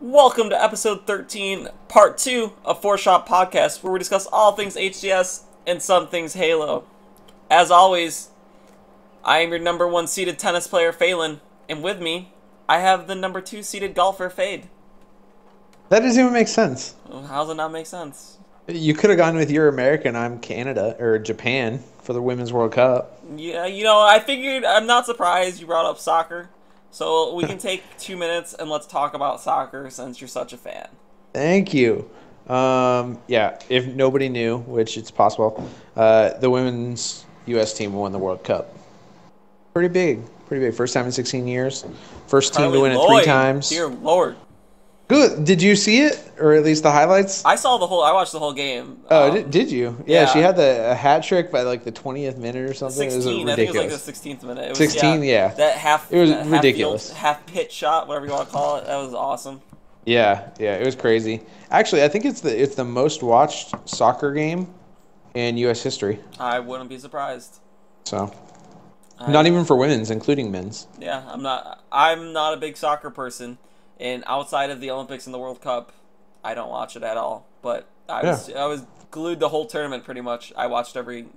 Welcome to episode 13, part 2 of 4-Shot Podcast, where we discuss all things HCS and some things Halo. As always, I am your number 1 seeded tennis player, Phelan, and with me, I have the number 2 seeded golfer, Phade. That doesn't even make sense. How does it not make sense? You could have gone with you're American, I'm Canada, or Japan for the Women's World Cup. Yeah, I figured, I'm not surprised you brought up soccer, so we can take 2 minutes and let's talk about soccer since you're such a fan. Thank you. Yeah, if nobody knew, which it's possible, the women's U.S. team won the World Cup. Pretty big. First time in 16 years. First team to win it 3 times. Dear Lord. Good. Did you see it, or at least the highlights? I watched the whole game. Oh, did you? Yeah, she yeah. had a hat trick by like the 20th minute or something. 16, It was I think it was ridiculous. like the 16th minute. It was, 16, yeah. That half. It was half ridiculous. Half pitch shot, whatever you want to call it. That was awesome. Yeah, it was crazy. Actually, I think it's the most watched soccer game in U.S. history. I wouldn't be surprised. So, not even for women's, including men's. Yeah, I'm not a big soccer person, and outside of the Olympics and the World Cup, I don't watch it at all. But I was glued the whole tournament pretty much. I watched every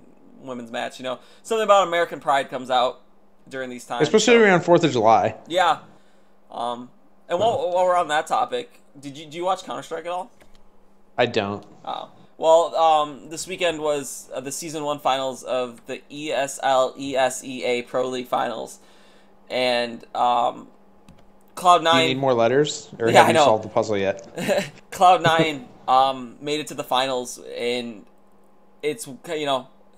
women's match. You know, something about American pride comes out during these times, Especially around 4th of July. Yeah. And while we're on that topic, do you watch Counter-Strike at all? I don't. Oh. Well, this weekend was the Season 1 finals of the ESL ESEA Pro League finals. And Cloud9... Do you need more letters? Or Yeah, have I you know. solved the puzzle yet? Cloud9 made it to the finals, and it's,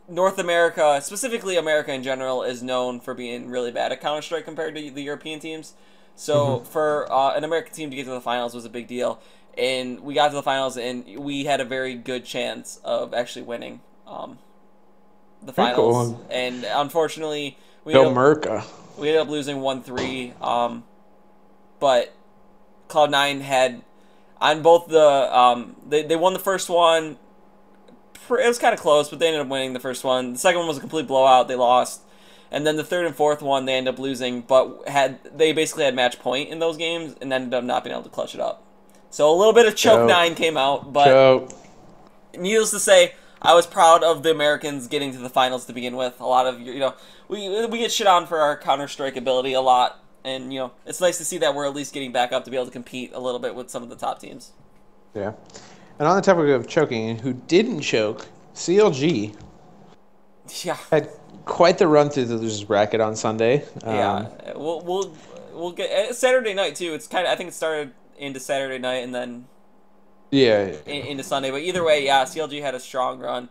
North America, specifically America in general, is known for being really bad at Counter-Strike compared to the European teams. So for an American team to get to the finals was a big deal. And we got to the finals, and we had a very good chance of actually winning the finals. Cool. And unfortunately, we Go ended up losing 1-3. But Cloud9 had, on both the, they won the first one. It was kind of close, but they ended up winning the first one. The second one was a complete blowout. They lost. And then the third and fourth one, they ended up losing, but they basically had match point in those games and ended up not being able to clutch it up. So a little bit of choke 9 came out, but needless to say, I was proud of the Americans getting to the finals to begin with. A lot of, we get shit on for our Counter-Strike ability a lot, and, it's nice to see that we're at least getting back up to be able to compete a little bit with some of the top teams. Yeah. And on the topic of choking, who didn't choke, CLG. Yeah. Had quite the run through the losers bracket on Sunday. Yeah. We'll get Saturday night too. I think it started into Saturday night and then into Sunday. But either way, yeah, CLG had a strong run.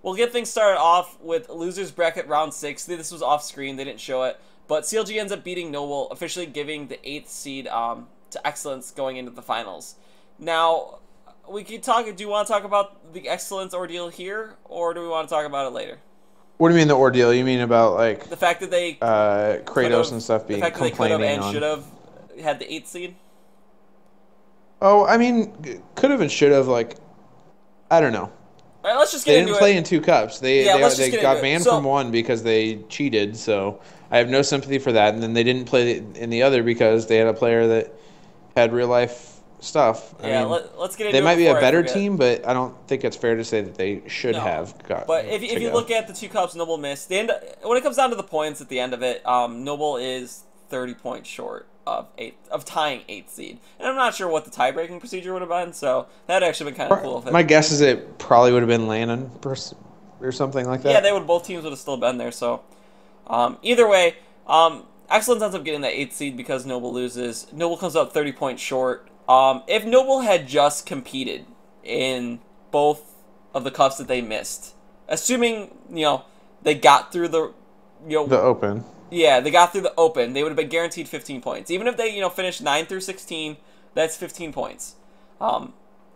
We'll get things started off with losers bracket round 6. This was off screen; they didn't show it. But CLG ends up beating Noble, officially giving the 8th seed to Excellence going into the finals. Now, we can talk. Do you want to talk about the Excellence ordeal here, or do we want to talk about it later? What do you mean the ordeal? You mean about like the fact that they Kratos and stuff being complaining they could have and should have had the 8th seed? Oh, I mean, could have and should have. Like, I don't know. All right, let's just get into it. They didn't play in 2 cups. They got banned from one because they cheated. So I have no sympathy for that. And then they didn't play in the other because they had a player that had real life stuff. Yeah, let's get into it. They might be a better team, but I don't think it's fair to say that they should have got. But if you look at the 2 cups Noble missed, when it comes down to the points at the end of it, Noble is 30 points short of tying 8th seed, and I'm not sure what the tie-breaking procedure would have been. So that actually been kind of cool. My guess is it probably would have been Lannon or something like that. Yeah, both teams would have still been there. So either way, Excellence ends up getting that 8th seed because Noble loses. Noble comes up 30 points short. If Noble had just competed in both of the cups that they missed, assuming, they got through the Open. Yeah, they got through the Open, they would have been guaranteed 15 points. Even if they, finished 9 through 16, that's 15 points.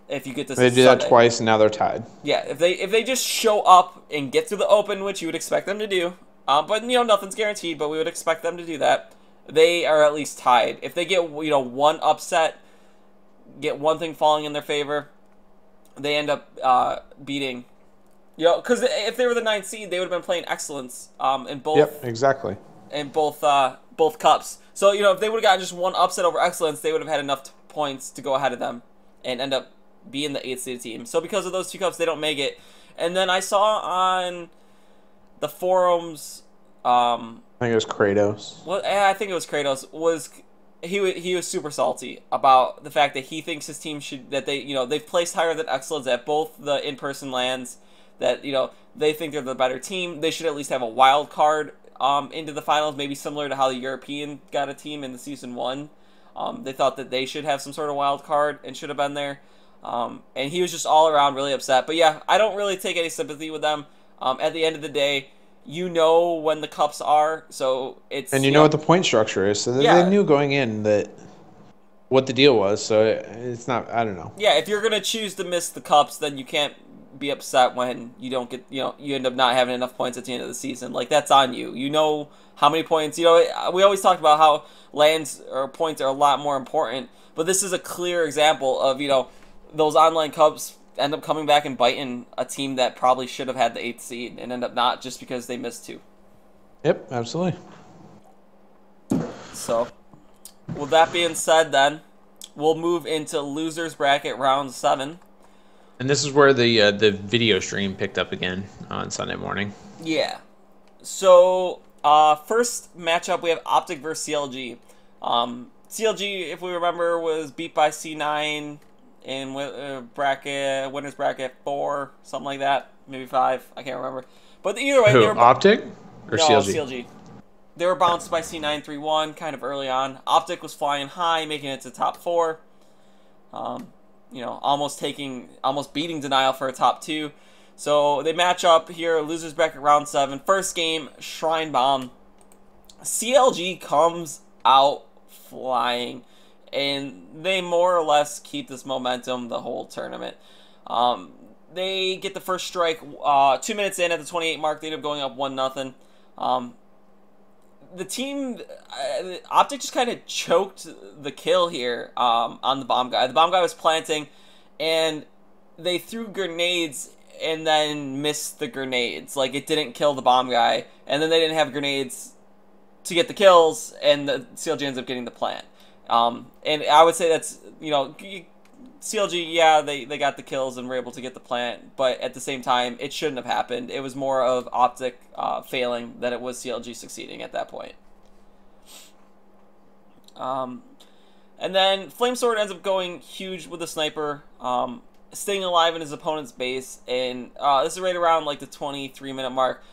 If you get this, they did that twice, and now they're tied. Yeah, if they just show up and get through the Open, which you would expect them to do, but, nothing's guaranteed, but we would expect them to do that, they are at least tied. If they get, one upset, get one thing falling in their favor, they end up beating, because if they were the 9th seed, they would have been playing Excellence in both. Yep, exactly. In both cups. So if they would have gotten just one upset over Excellence, they would have had enough points to go ahead of them and end up being the 8th seed team. So because of those 2 cups, they don't make it. And then I saw on the forums, I think it was Kratos. well, I think it was Kratos, he was super salty about the fact that he thinks his team should, that they've placed higher than Excellence at both the in-person lands, that they think they're the better team. They should at least have a wild card into the finals, maybe similar to how the European got a team in the season 1. They thought that they should have some sort of wild card and should have been there. And he was just all around really upset. But yeah, I don't really take any sympathy with them. At the end of the day, when the cups are, so it's... And you know what the point structure is, so they knew going in that what the deal was, so it's not, I don't know. Yeah, if you're going to choose to miss the cups, then you can't be upset when you don't get, you end up not having enough points at the end of the season. Like, that's on you. You know how many points, we always talked about how lands or points are a lot more important, but this is a clear example of, those online cups end up coming back and biting a team that probably should have had the 8th seed and end up not, just because they missed 2. Yep, absolutely. So, with that being said, then we'll move into losers bracket round 7. And this is where the video stream picked up again on Sunday morning. Yeah. So, first matchup, we have OpTic versus CLG. CLG, if we remember, was beat by C9 in winners bracket 4, something like that, maybe 5. I can't remember. But either way, they were OpTic or no, CLG? CLG. They were bounced by C9 3-1 kind of early on. OpTic was flying high, making it to top 4. Almost beating Denial for a top 2. So they match up here, losers bracket round 7. First game, Shrine Bomb. CLG comes out flying, and they more or less keep this momentum the whole tournament. They get the first strike 2 minutes in at the 28 mark. They end up going up 1-0. The team, OpTic just kind of choked the kill here on the bomb guy. The bomb guy was planting, and they threw grenades and then missed the grenades. Like, it didn't kill the bomb guy, and then they didn't have grenades to get the kills, and the CLG ends up getting the plant. And I would say that's, CLG, yeah, they got the kills and were able to get the plant, but at the same time, it shouldn't have happened. It was more of OpTic failing than it was CLG succeeding at that point. And then Flamesword ends up going huge with the sniper, staying alive in his opponent's base, and this is right around like the 23-minute mark.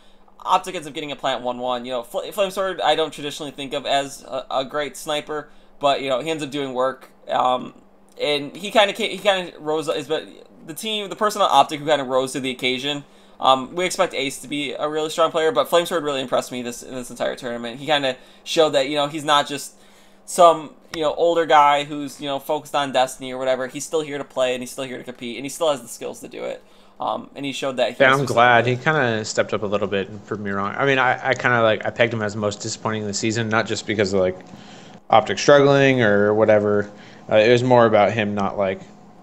OpTic ends up getting a plant 1-1. Flamesword I don't traditionally think of as a great sniper, but he ends up doing work. And he kind of rose, but the person on OpTic who kind of rose to the occasion. We expect Ace to be a really strong player, but Flamesword really impressed me in this entire tournament. He kind of showed that he's not just some older guy who's focused on Destiny or whatever. He's still here to play, and he's still here to compete, and he still has the skills to do it. And he showed that. Yeah, I'm glad he kind of stepped up a little bit. And prove me wrong. I mean, I kind of I pegged him as most disappointing in the season, not just because of OpTic struggling or whatever. It was more about him not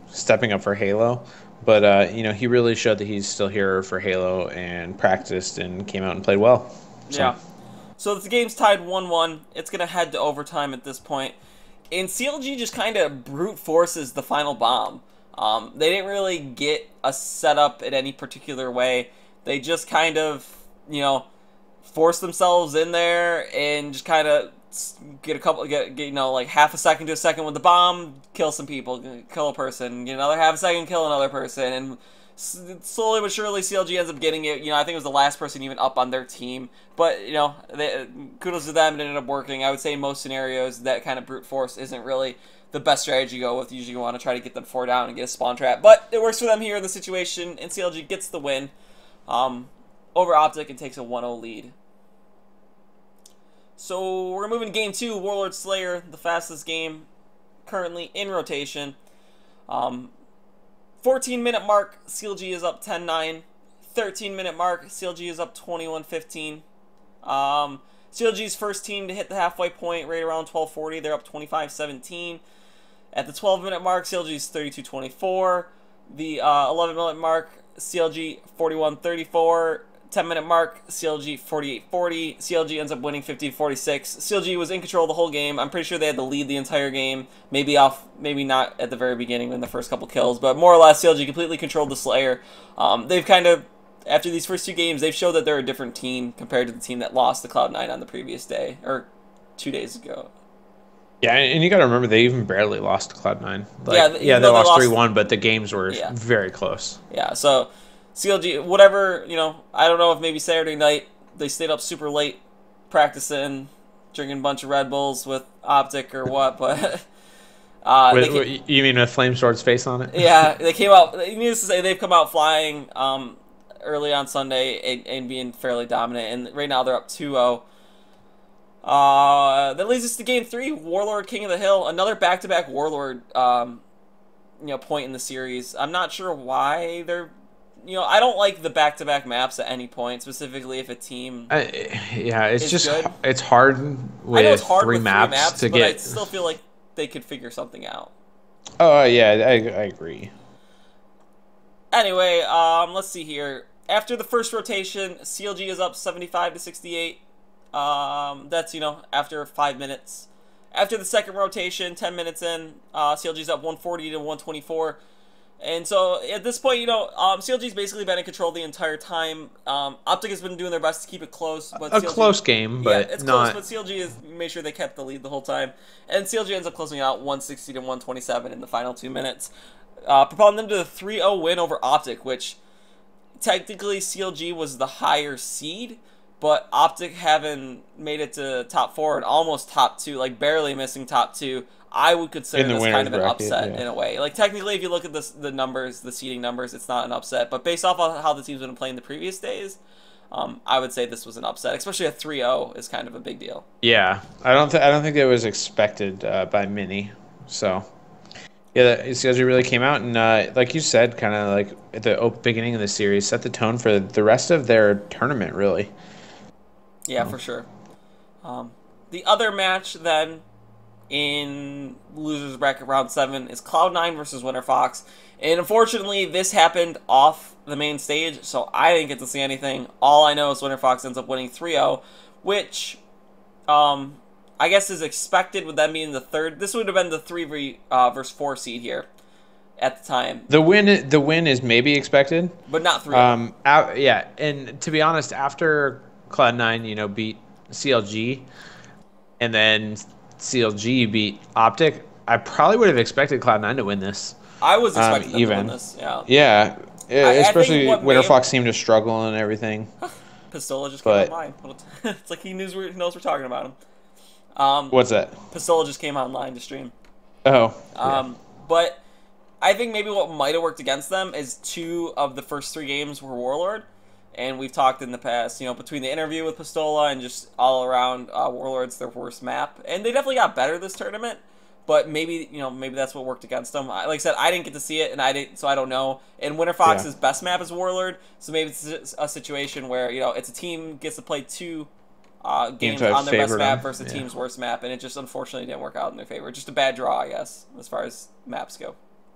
stepping up for Halo, but he really showed that he's still here for Halo and practiced and came out and played well. So. Yeah. So the game's tied 1-1. It's gonna head to overtime at this point, and CLG just kind of brute forces the final bomb. They didn't really get a setup in any particular way. They just kind of force themselves in there and just kind of get half a second to a second with the bomb, kill some people, kill a person, get another half a second, kill another person, and slowly but surely CLG ends up getting it. I think it was the last person even up on their team, but kudos to them, it ended up working. I would say in most scenarios that kind of brute force isn't really the best strategy to go with. Usually you want to try to get them 4 down and get a spawn trap, but it works for them here in the situation, and CLG gets the win over OpTic and takes a 1-0 lead. So we're moving to game 2, Warlord Slayer, the fastest game currently in rotation. 14-minute mark, CLG is up 10-9. 13-minute mark, CLG is up 21-15. CLG's first team to hit the halfway point right around 12:40. They're up 25-17. At the 12-minute mark, CLG is 32-24. The 11-minute mark, CLG 41-34. 10-minute mark, CLG 48-40. CLG ends up winning 50-46. CLG was in control the whole game. I'm pretty sure they had the lead the entire game. Maybe not at the very beginning in the first couple kills, but more or less CLG completely controlled the Slayer. They've kind of, after these first 2 games, they've showed that they're a different team compared to the team that lost to Cloud9 on the previous day, or 2 days ago. Yeah, and you got to remember they even barely lost to Cloud9. Like, yeah, they lost 3-1, but the games were very close. Yeah, so CLG, whatever, I don't know if maybe Saturday night they stayed up super late practicing, drinking a bunch of Red Bulls with OpTic or what, but you mean with Flamesword's face on it? Yeah, they came out. Needless to say, they've come out flying early on Sunday and being fairly dominant, and right now they're up 2-0. That leads us to Game 3, Warlord King of the Hill. Another back-to-back Warlord, point in the series. I'm not sure why they're, I don't like the back-to-back maps at any point, specifically if a team it's just good. It's hard with I know it's hard three with maps to but get. I still feel like they could figure something out. Oh, yeah, I agree. Anyway, let's see here. After the first rotation, CLG is up 75-68. That's, after 5 minutes. After the second rotation, 10 minutes in, CLG's up 140-124. And so, at this point, CLG's basically been in control the entire time. OpTic has been doing their best to keep it close. But CLG, close game, but it's not... close, but CLG has made sure they kept the lead the whole time. And CLG ends up closing out 160-127 in the final 2 minutes. Propelling them to the 3-0 win over OpTic, which technically CLG was the higher seed, but OpTic having made it to top 4 and almost top 2, like barely missing top 2, I would consider this kind of an upset in a way. Like technically, if you look at the numbers, the seeding numbers, it's not an upset. But based off of how the team's been playing the previous days, I would say this was an upset. Especially a 3-0 is kind of a big deal. Yeah, I don't think it was expected by many. So yeah, the CLG really came out and like you said, kind of like at the beginning of the series, set the tone for the rest of their tournament. Really. Yeah, for sure. The other match then in losers bracket round 7 is Cloud9 versus Winterfox, and unfortunately this happened off the main stage, so I didn't get to see anything. All I know is Winterfox ends up winning 3-0, which I guess is expected with them being the third. This would have been the 3 versus 4 seed here at the time. The win is maybe expected, but not 3-0. Yeah, and to be honest, after Cloud9 beat CLG and then CLG beat OpTic, I probably would have expected Cloud9 to win this. I was expecting them to win this. Yeah, especially Winterfox seemed to struggle and everything. Pistola just came online. It's like he knows we're talking about him. What's that? Pistola just came online to stream. Oh. But I think maybe what might have worked against them is 2 of the first 3 games were Warlord. And we've talked in the past, between the interview with Pistola and just all around, Warlord's their worst map. And they definitely got better this tournament, but maybe, maybe that's what worked against them. Like I said, I didn't get to see it, and so I don't know. And Winterfox's best map is Warlord, so maybe it's a situation where, it's a team gets to play 2 games on their best map versus a team's worst map, and it just unfortunately didn't work out in their favor. Just a bad draw, I guess, as far as maps go.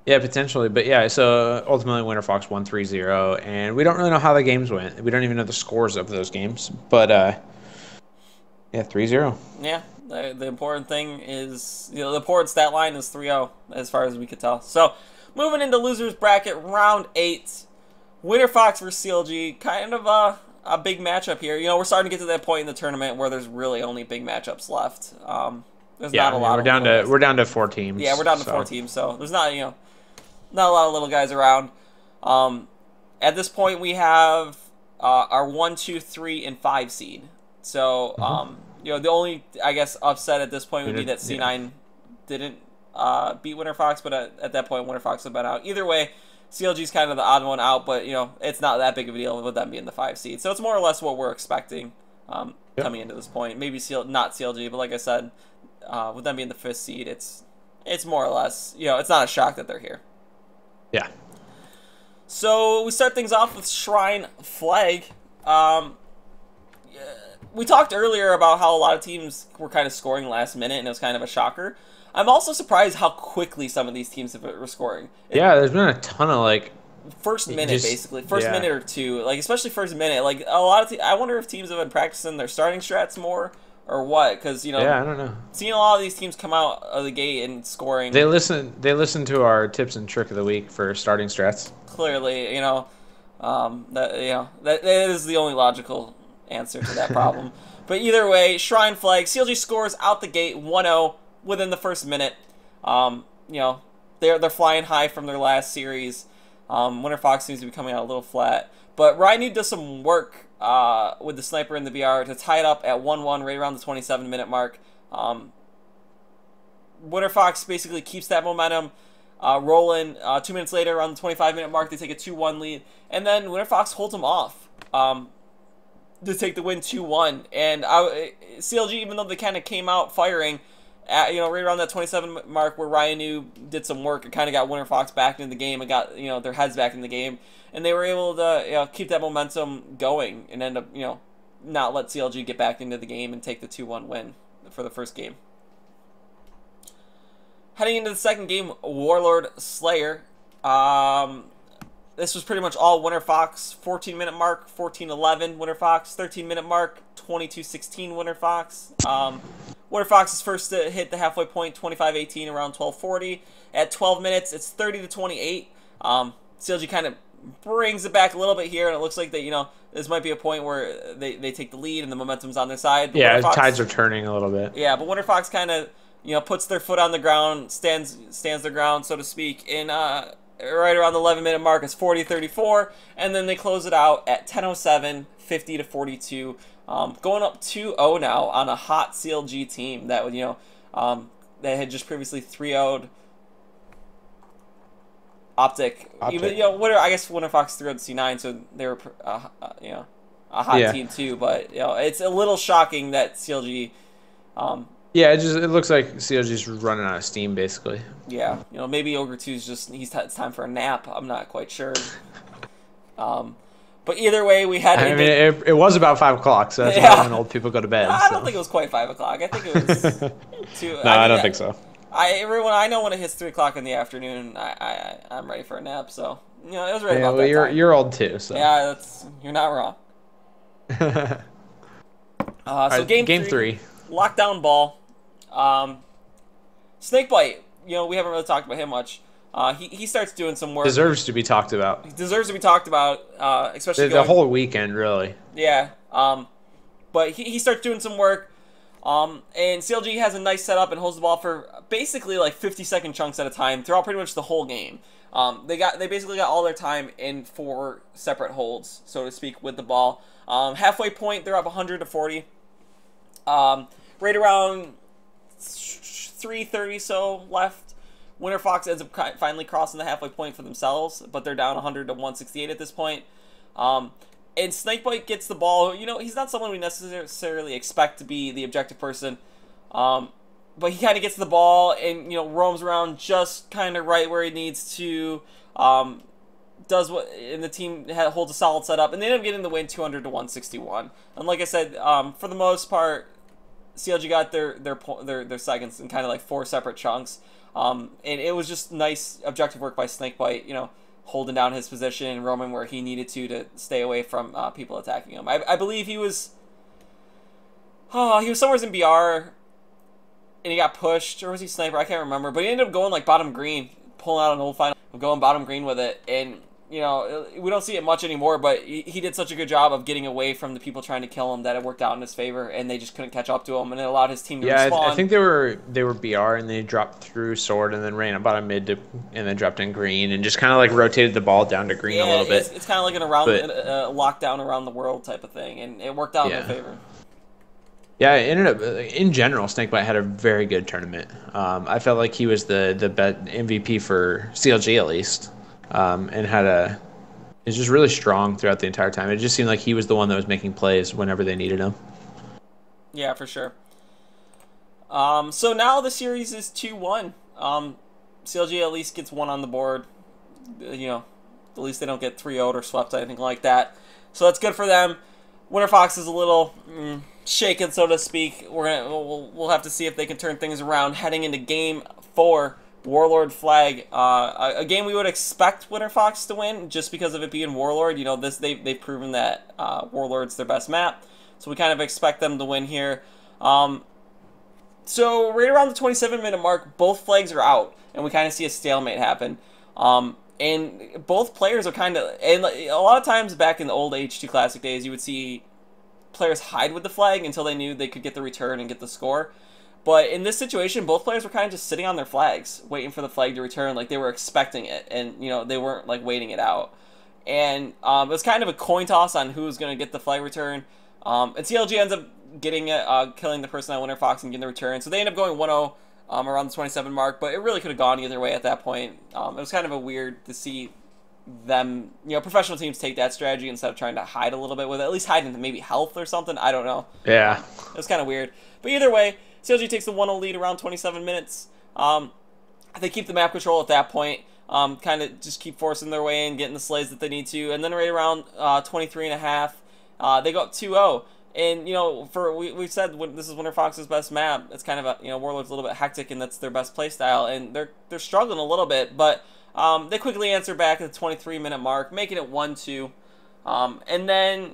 Yeah, potentially. But yeah, so ultimately Winterfox won 3-0, and we don't really know how the games went. We don't even know the scores of those games. But, yeah, 3-0. Yeah, the important thing is, the important stat line is 3-0, as far as we could tell. So, moving into losers bracket, round 8. Winterfox versus CLG, kind of a big matchup here. We're starting to get to that point in the tournament where there's really only big matchups left. There's not a lot. We're down to 4 teams. Yeah, we're down to 4 teams, so there's not not a lot of little guys around. At this point, we have our 1, 2, 3, and 5 seed. So, the only, I guess, upset at this point would be that C9 didn't beat Winterfox, but at that point, Winterfox had been out. Either way, CLG's kind of the odd one out, but, it's not that big of a deal with them being the 5 seed. So it's more or less what we're expecting coming into this point. Maybe not CLG, but like I said, with them being the 5th seed, it's more or less, it's not a shock that they're here. Yeah. So we start things off with Shrine Flag. We talked earlier about how a lot of teams were kind of scoring last minute, and it was kind of a shocker. I'm also surprised how quickly some of these teams were scoring. Yeah, there's been a ton of first minute, Just, basically. First yeah. minute or two. Like, especially first minute. Like, a lot of I wonder if teams have been practicing their starting strats more or what. Because, you know, Yeah, I don't know. seeing a lot of these teams come out of the gate and scoring They listen to our tips and trick of the week for starting strats. clearly, you know, that is the only logical answer to that problem. But either way, Shrine Flag, CLG scores out the gate 1-0 within the first minute. You know, they're flying high from their last series. Winterfox seems to be coming out a little flat. But Ryan does some work with the sniper in the BR to tie it up at 1-1 right around the 27-minute mark. Winterfox basically keeps that momentum rolling. 2 minutes later, around the 25-minute mark, they take a 2-1 lead. And then Winterfox holds them off to take the win 2-1. And CLG, even though they kind of came out firing, right around that 27 mark where Ryan did some work, it kind of got Winterfox back into the game and got their heads back in the game, and they were able to keep that momentum going and end up not let CLG get back into the game and take the 2-1 win for the first game. Heading into the second game, Warlord Slayer. This was pretty much all Winterfox. 14-minute mark, 14-11 Winterfox. 13-minute mark, 22-16 Winterfox. Winterfox is first to hit the halfway point, 25-18, around 12:40. At 12 minutes, it's 30-28. CLG kind of brings it back a little bit here, and it looks like that this might be a point where they take the lead and the momentum's on their side. But Yeah, tides are turning a little bit. Yeah, but Winterfox kind of puts their foot on the ground, stands their ground, so to speak, and right around the 11-minute mark, it's 40-34, and then they close it out at 10:07, 50-42, going up 2-0 now on a hot CLG team that would that had just previously 3-0'd OpTic. Even I guess Winterfox 3-0'd C9, so they were a hot team too. But it's a little shocking that CLG. Yeah, it looks like CLG's running out of steam, basically. Yeah, maybe Ogre 2's it's time for a nap. I'm not quite sure. But either way, we had. It was about 5 o'clock, so that's why when old people go to bed. I don't think it was quite 5 o'clock. I think it was 2. No, I don't think so. I know when it hits 3 o'clock in the afternoon, I'm ready for a nap. So it was right about that time. You're old too, so yeah, you're not wrong. So game 3, lockdown ball. Snakebite, we haven't really talked about him much. He starts doing some work. Deserves to be talked about. He deserves to be talked about, especially the whole weekend, really. Yeah. But he starts doing some work. And CLG has a nice setup and holds the ball for basically like 50-second chunks at a time throughout pretty much the whole game. They basically got all their time in 4 separate holds, so to speak, with the ball. Halfway point, they're up 100-40. Right around 3:30 so left, Winterfox ends up finally crossing the halfway point for themselves, but they're down 100-168 at this point. And Snakebite gets the ball. He's not someone we necessarily expect to be the objective person, but he kind of gets the ball and roams around just kind of right where he needs to. Does what, and the team holds a solid setup, and they end up getting the win 200-161. And like I said, for the most part, CLG got their seconds in kind of like 4 separate chunks, and it was just nice objective work by Snakebite, holding down his position and roaming where he needed to stay away from people attacking him. I believe he was somewhere in BR, and he got pushed, or was he sniper? I can't remember, but he ended up going like bottom green, pulling out an old final, going bottom green with it, and we don't see it much anymore, but he did such a good job of getting away from the people trying to kill him that it worked out in his favor, and they just couldn't catch up to him, and it allowed his team to respawn. I think they were BR, and they dropped through sword, and then ran about a mid and then dropped in green, and just kind of like rotated the ball down to green a little bit. It's kind of like an lockdown around the world type of thing, and it worked out in their favor. Yeah, it ended up, in general, Snakebite had a very good tournament. I felt like he was the MVP for CLG at least. And is just really strong throughout the entire time. It just seemed like he was the one that was making plays whenever they needed him. Yeah, for sure. So now the series is 2-1. CLG at least gets 1 on the board. At least they don't get 3-0'd or swept, anything like that. So that's good for them. Winterfox is a little shaken, so to speak. We'll have to see if they can turn things around heading into Game 4 Warlord flag. A game we would expect Winterfox to win just because of it being Warlord. You know, they've proven that Warlord's their best map, so we kind of expect them to win here. So right around the 27-minute mark, both flags are out, and we kind of see a stalemate happen. And both players are kind of, and a lot of times back in the old H2 Classic days, you would see players hide with the flag until they knew they could get the return and get the score. But in this situation, both players were kind of just sitting on their flags, waiting for the flag to return, like they were expecting it, and you know they weren't like waiting it out. And it was kind of a coin toss on who was going to get the flag return. And CLG ends up getting it, killing the person on Winterfox and getting the return. So they end up going 1-0 around the 27 mark, but it really could have gone either way at that point. It was kind of a weird to see them, you know, professional teams take that strategy instead of trying to hide a little bit with it, at least hide into maybe health or something. I don't know. Yeah. It was kind of weird. But either way, CLG takes the 1-0 lead around 27 minutes. They keep the map control at that point. Kind of just keep forcing their way in, getting the slays that they need to. And then right around 23 and a half, they go up 2-0. And, you know, we've said this is Winterfox's best map. It's kind of a, you know, Warlord's a little bit hectic, and that's their best playstyle. And they're struggling a little bit, but they quickly answer back at the 23-minute mark, making it 1-2. And then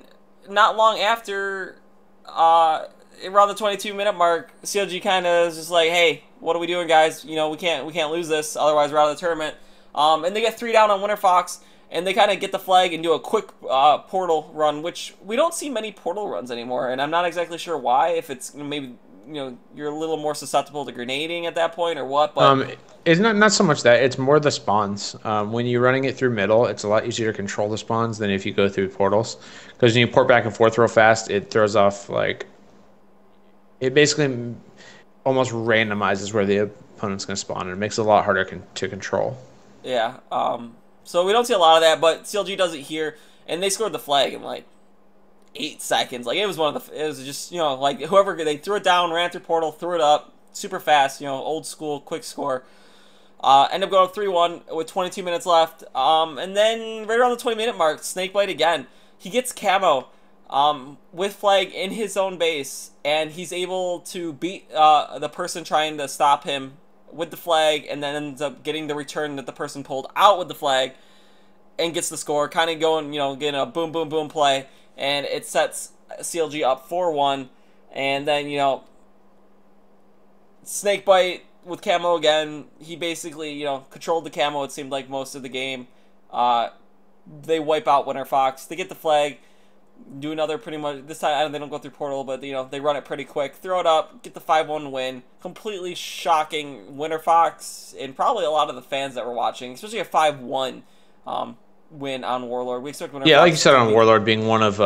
not long after, around the 22-minute mark, CLG kind of is just like, hey, what are we doing, guys? You know, we can't lose this, otherwise we're out of the tournament. And they get 3 down on Winterfox, and they kind of get the flag and do a quick portal run, which we don't see many portal runs anymore, and I'm not exactly sure why, if it's maybe, you know, you're a little more susceptible to grenading at that point or what, but... It's not so much that, it's more the spawns. When you're running it through middle, it's a lot easier to control the spawns than if you go through portals, because when you port back and forth real fast, it throws off, like... It basically almost randomizes where the opponent's going to spawn, and it makes it a lot harder to control. Yeah, so we don't see a lot of that, but CLG does it here, and they scored the flag in like 8 seconds. Like, it was it was just, you know, like whoever, they threw it down, ran through portal, threw it up, super fast, you know, old school, quick score. End up going 3-1 with 22 minutes left. And then right around the 20-minute mark, Snakebite again. He gets camo with flag in his own base, and he's able to beat the person trying to stop him with the flag, and then ends up getting the return that the person pulled out with the flag and gets the score, kind of going, you know, getting a boom, boom, boom play, and it sets CLG up 4-1. And then, you know, Snakebite with camo again, he basically, you know, controlled the camo, it seemed like, most of the game. They wipe out Winterfox, they get the flag, do another pretty much, this time they don't go through portal, but you know, they run it pretty quick, throw it up, get the 5-1 win. Completely shocking Winterfox, and probably a lot of the fans that were watching, especially a 5-1 win on Warlord. We expect Winterfox, yeah, like you said, on Warlord being one of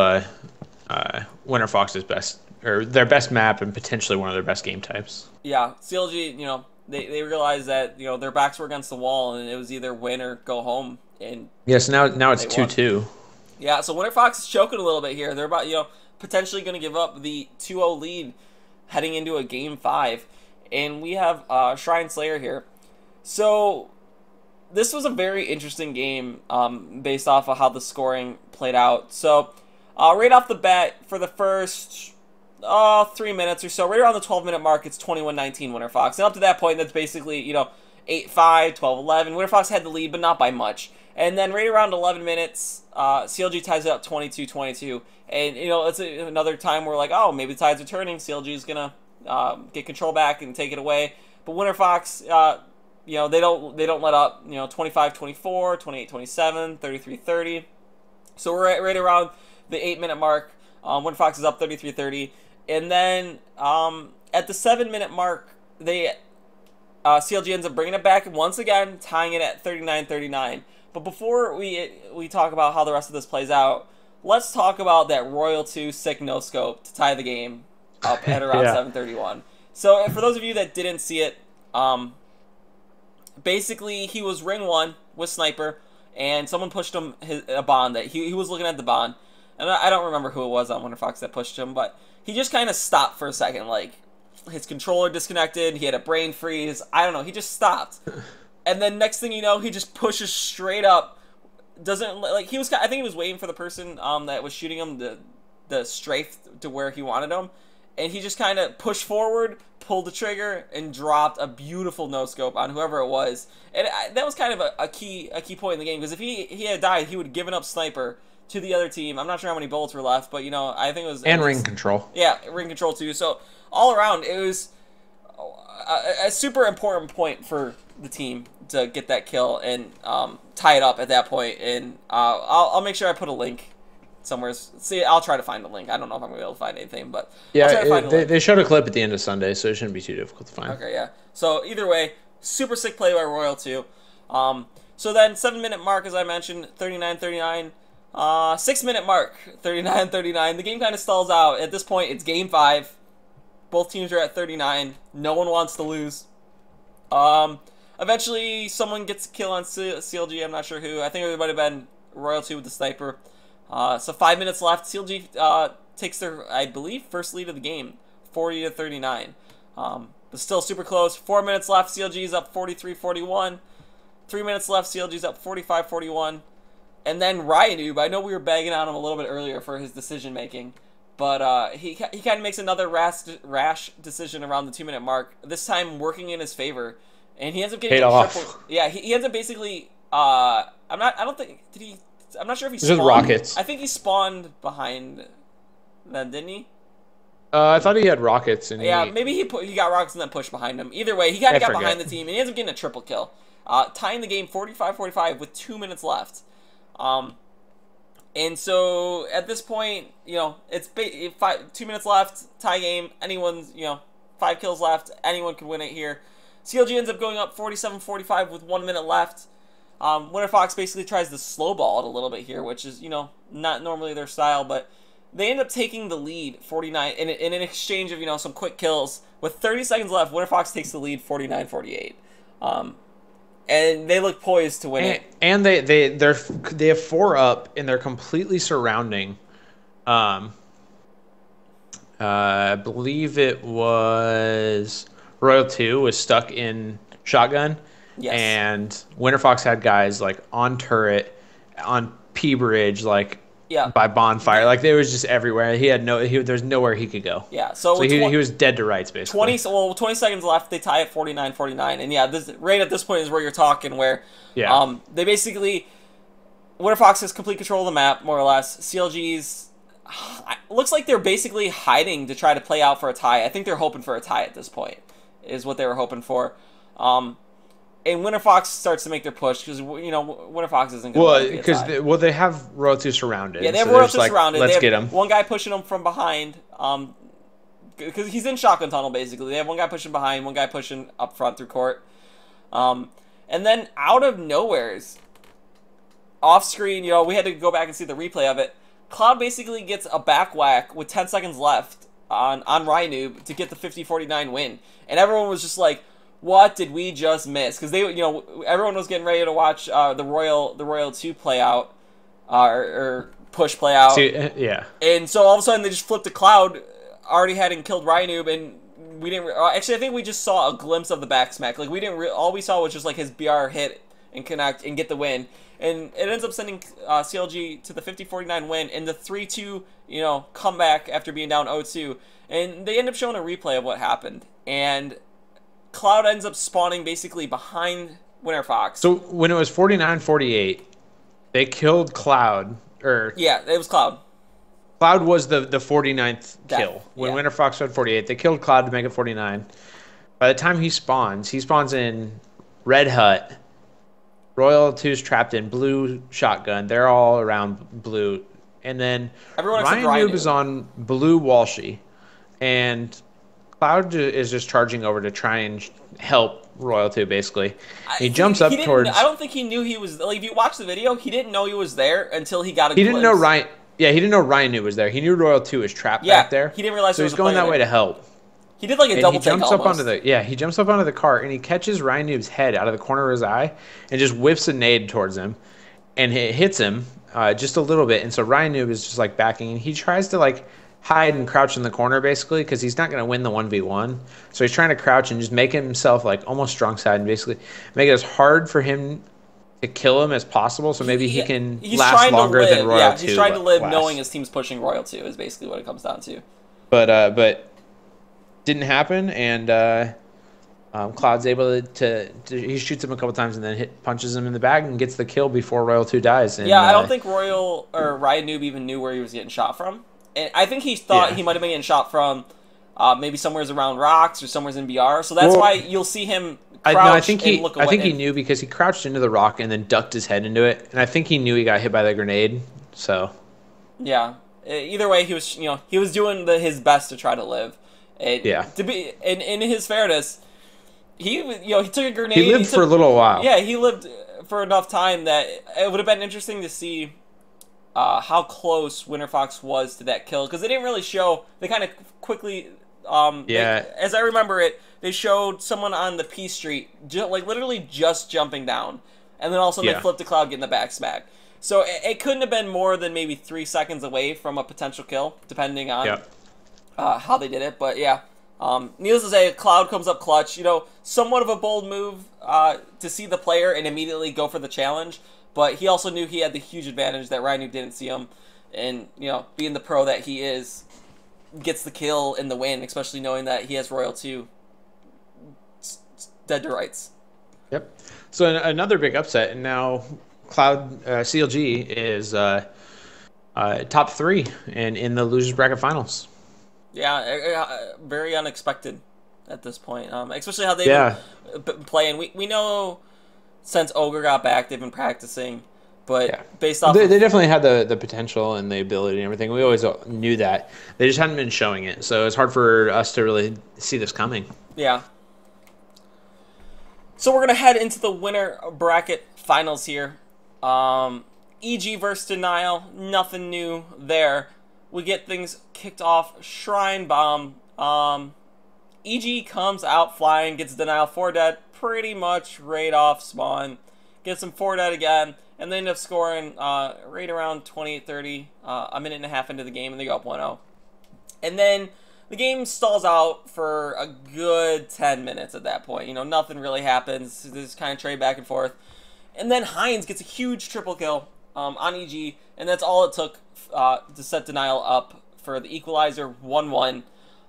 Winterfox's best, or their best map, and potentially one of their best game types. Yeah, CLG, you know, they realized that, you know, their backs were against the wall, and it was either win or go home. And yes, now it's 2-2. Yeah, so Winterfox is choking a little bit here. They're about, you know, potentially going to give up the 2-0 lead heading into a Game 5. And we have Shrine Slayer here. So this was a very interesting game based off of how the scoring played out. So right off the bat, for the first 3 minutes or so, right around the 12-minute mark, it's 21-19 Winterfox. And up to that point, that's basically, you know, 8-5, 12-11. Winterfox had the lead, but not by much. And then right around 11 minutes, CLG ties it up 22-22. And, you know, it's another time where, like, oh, maybe the tides are turning. CLG is going to get control back and take it away. But Winterfox, you know, they don't let up. You know, 25-24, 28-27, 33-30. So we're right around the 8-minute mark. Winterfox is up 33-30. And then at the 7-minute mark, CLG ends up bringing it back once again, tying it at 39-39. But before we talk about how the rest of this plays out, let's talk about that Royal 2 sick no-scope to tie the game up at around 7:31. So for those of you that didn't see it, basically he was ring 1 with Sniper, and someone pushed him a bond that he was looking at the bond. And I don't remember who it was on Winterfox that pushed him, but he just kind of stopped for a second, like his controller disconnected, he had a brain freeze, I don't know, he just stopped. And then next thing you know, he just pushes straight up. Doesn't, like, he was, I think he was waiting for the person that was shooting him the strafe to where he wanted him. And he just kind of pushed forward, pulled the trigger and dropped a beautiful no scope on whoever it was, and that was kind of a key point in the game, because if he had died, he would have given up sniper to the other team. I'm not sure how many bullets were left, but you know, I think it was ring control. Yeah, ring control too. So all around, it was a super important point for the team to get that kill and tie it up at that point. And I'll make sure I put a link somewhere. See, I'll try to find the link. I don't know if I'm gonna be able to find anything, but yeah, I'll try to find the link. They showed a clip at the end of Sunday, so it shouldn't be too difficult to find. Okay, yeah. So either way, super sick play by Royal too. So then 7-minute mark, as I mentioned, 39-39. 6-minute mark, 39-39. The game kind of stalls out. At this point, it's game 5. Both teams are at 39. No one wants to lose. Eventually, someone gets a kill on CLG. I'm not sure who. I think it might have been Royal 2 with the sniper. So 5 minutes left. CLG takes their, I believe, first lead of the game, 40-39. But still super close. 4 minutes left. CLG's up 43-41. 3 minutes left. CLG's up 45-41. And then Ryanoob, I know we were bagging on him a little bit earlier for his decision making, but he kind of makes another rash decision around the 2-minute mark. This time working in his favor, and he ends up getting a triple. Yeah, he ends up basically. I'm not sure if he spawned. Rockets. I think he spawned behind them, didn't he? I thought he had rockets. And yeah, maybe he got rockets and then pushed behind him. Either way, he kind of got behind the team, and he ends up getting a triple kill, tying the game 45-45 with 2 minutes left. And so at this point, you know, it's 2 minutes left, tie game. Anyone's, you know, 5 kills left. Anyone could win it here. CLG ends up going up 47-45 with 1 minute left. Winterfox basically tries to slow ball it a little bit here, which is, you know, not normally their style, but they end up taking the lead 49 in an exchange of, you know, some quick kills. With 30 seconds left, Winterfox takes the lead 49-48. And they look poised to win it. And they have 4 up, and they're completely surrounding. I believe it was Royal 2 was stuck in shotgun. Yes. And Winterfox had guys like on turret, on P bridge, like by bonfire, like they was just everywhere. He had there's nowhere he could go. Yeah, so he was dead to rights basically. 20 seconds left. They tie at 49-49, and yeah, right at this point is where you're talking. Where they basically Winterfox has complete control of the map more or less. CLG's looks like they're basically hiding to try to play out for a tie. I think they're hoping for a tie at this point, is what they were hoping for. And Winterfox starts to make their push because, you know, Winterfox isn't going to be a tie. They have Royal 2 surrounded. Yeah, they have Royal 2 surrounded. Let's get him. One guy pushing him from behind, because he's in shotgun tunnel basically. They have one guy pushing behind, one guy pushing up front through court, and then out of nowheres, off screen, you know, we had to go back and see the replay of it. Cloud basically gets a back whack with 10 seconds left on Ryanoob to get the 50-49 win, and everyone was just like, what did we just miss? Because everyone was getting ready to watch the Royal 2 play out, or push play out. Yeah. And so all of a sudden they just flipped to Cloud, already hadn't killed Ryanoob, and we didn't. Actually, I think we just saw a glimpse of the back smack. Like we didn't. All we saw was just like his BR hit and connect and get the win, and it ends up sending CLG to the 50-49 win and the 3-2 comeback after being down 0-2, and they end up showing a replay of what happened, and Cloud ends up spawning basically behind Winterfox. So when it was 49-48, they killed Cloud. Yeah, it was Cloud. Cloud was the 49th kill. When Winterfox had 48, they killed Cloud to make it 49. By the time he spawns in Red Hut. Royal 2's trapped in blue shotgun. They're all around blue. And then Ryanoob is on blue Walshy. And Cloud is just charging over to try and help Royal 2, basically. He jumps up towards... I don't think he knew he was... Like, if you watch the video, he didn't know he was there until he got a He didn't know he didn't know Ryanoob was there. He knew Royal 2 was trapped back there. He didn't realize so he's going that way to help. He did like a double take almost. He jumps up onto the cart, and he catches Ryanoob's head out of the corner of his eye and just whips a nade towards him. And it hits him just a little bit. And so Ryanoob is just, like, backing. And he tries to, like, hide and crouch in the corner, basically, because he's not going to win the 1v1. So he's trying to crouch and just make himself, like, almost strong side and basically make it as hard for him to kill him as possible, so maybe he can last longer than Royal 2. He's trying to live knowing his team's pushing Royal 2 is basically what it comes down to. But didn't happen, and Cloud's able to he shoots him a couple times and then punches him in the back and gets the kill before Royal 2 dies. Yeah, And I don't think Royal or Ryan Noob even knew where he was getting shot from. And I think he thought he might have been getting shot from maybe somewhere's around rocks or somewhere's in BR. So that's why you'll see him crouch and look away. I think he knew because he crouched into the rock and then ducked his head into it. And I think he knew he got hit by the grenade. So yeah, either way, he was doing his best to try to live. To be in his fairness, he took a grenade. He lived for a little while. Yeah, he lived for enough time that it would have been interesting to see how close Winterfox was to that kill, because they didn't really show. They kind of quickly, as I remember it, they showed someone on the P Street, literally just jumping down, and then also they flipped the Cloud getting the back smack. So it couldn't have been more than maybe 3 seconds away from a potential kill, depending on how they did it. But yeah, needless to say, Cloud comes up clutch. Somewhat of a bold move to see the player and immediately go for the challenge. But he also knew he had the huge advantage that Ryan didn't see him. And, being the pro that he is, gets the kill and the win, especially knowing that he has Royal 2 dead to rights. Yep. So another big upset, and now Cloud CLG is top 3 and in the losers bracket finals. Yeah, very unexpected at this point, especially how they've been playing. We know since Ogre got back, they've been practicing, but based off... They definitely had the potential and the ability and everything. We always knew that. They just hadn't been showing it, so it's hard for us to really see this coming. Yeah. So we're going to head into the winner bracket finals here. EG versus Denial, nothing new there. We get things kicked off. Shrine Bomb. EG comes out flying, gets Denial 4 dead, pretty much right off spawn. Gets him 4 dead again, and they end up scoring right around 28-30, a minute and a half into the game, and they go up 1-0. And then the game stalls out for a good 10 minutes at that point. Nothing really happens. They just kind of trade back and forth. And then Hines gets a huge triple kill on EG, and that's all it took to set Denial up for the equalizer 1-1.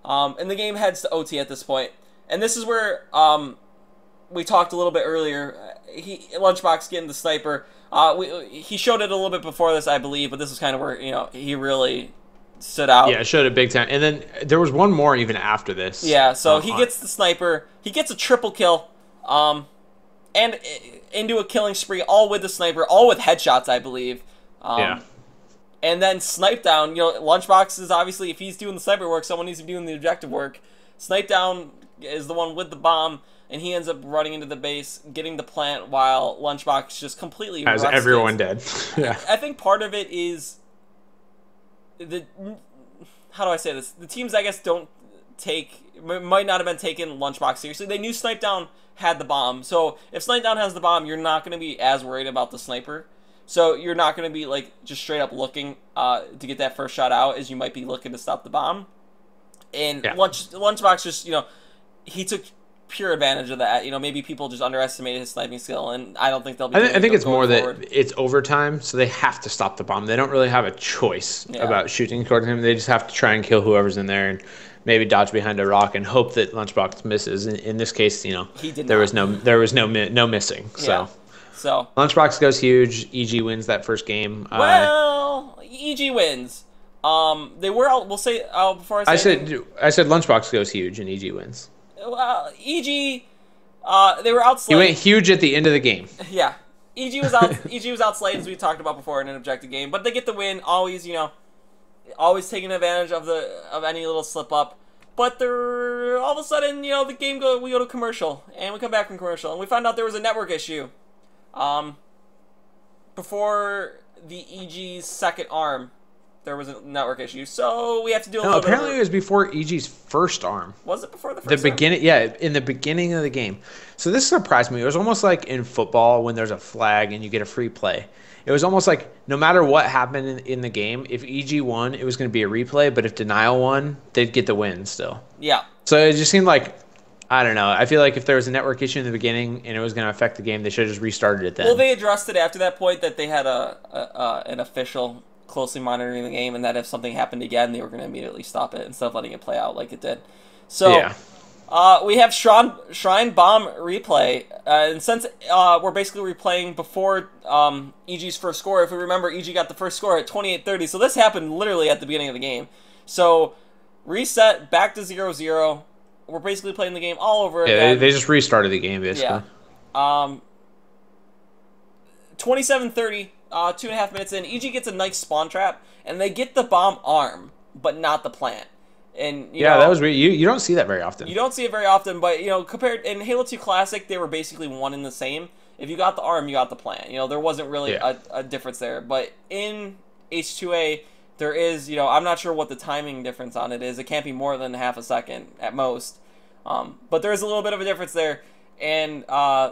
And the game heads to OT at this point. And this is where we talked a little bit earlier. Lunchbox getting the sniper. He showed it a little bit before this, I believe, but this was kind of where he really stood out. Yeah, it showed it big time. And then there was one more even after this. Yeah, so he gets the sniper. He gets a triple kill. And into a killing spree, all with the sniper, all with headshots, I believe. And then snipe down. Lunchbox is obviously, if he's doing the sniper work, someone needs to be doing the objective work. Snipe down is the one with the bomb, and he ends up running into the base, getting the plant, while Lunchbox just completely has everyone dead. Yeah, I think part of it is how do I say this? The teams, I guess, might not have been taking Lunchbox seriously. They knew Snipe Down had the bomb, so if Snipe Down has the bomb, you're not going to be as worried about the sniper. So you're not going to be just straight up looking to get that first shot out, as you might be looking to stop the bomb. And Lunchbox just, he took pure advantage of that. Maybe people just underestimated his sniping skill, and I don't think they'll be. I think it's more forward. That it's overtime, so they have to stop the bomb. They don't really have a choice about shooting toward him. They just have to try and kill whoever's in there, and maybe dodge behind a rock and hope that Lunchbox misses. In this case, there was no missing. So Lunchbox goes huge. EG wins that first game. EG wins. They were out. We'll say before I said Lunchbox goes huge and EG wins. EG, they were outslayed. He went huge at the end of the game. Yeah, EG was out. EG was outslayed, as we talked about before, in an objective game. But they get the win. Always, always taking advantage of any little slip up. But they're all of a sudden, we go to commercial, and we come back from commercial, and we find out there was a network issue. Before the EG's second arm, there was a network issue, so we have to do a little bit. Apparently, it was before EG's first arm. Was it before the first? In the beginning of the game. So this surprised me. It was almost like in football when there's a flag and you get a free play. It was almost like no matter what happened in the game, if EG won, it was going to be a replay. But if Denial won, they'd get the win still. Yeah. So it just seemed like, I don't know. I feel like if there was a network issue in the beginning and it was going to affect the game, they should have just restarted it then. Well, they addressed it after that point, that they had an official closely monitoring the game, and that if something happened again, they were going to immediately stop it instead of letting it play out like it did. So Yeah. we have Shrine Bomb replay, and since we're basically replaying before EG's first score, if we remember, EG got the first score at 28:30, so this happened literally at the beginning of the game. So reset, back to 0-0. We're basically playing the game all over Yeah, again. they just restarted the game, Yeah. basically. 27:30, 2.5 minutes in, EG gets a nice spawn trap, and they get the bomb arm, but not the plant. And Yeah, that was weird. You don't see that very often. you don't see it very often, but compared in Halo 2 Classic, they were basically one and the same. If you got the arm, you got the plant. There wasn't really a difference there. But in H2A, there is, I'm not sure what the timing difference on it is. It can't be more than half a second at most. But there is a little bit of a difference there. And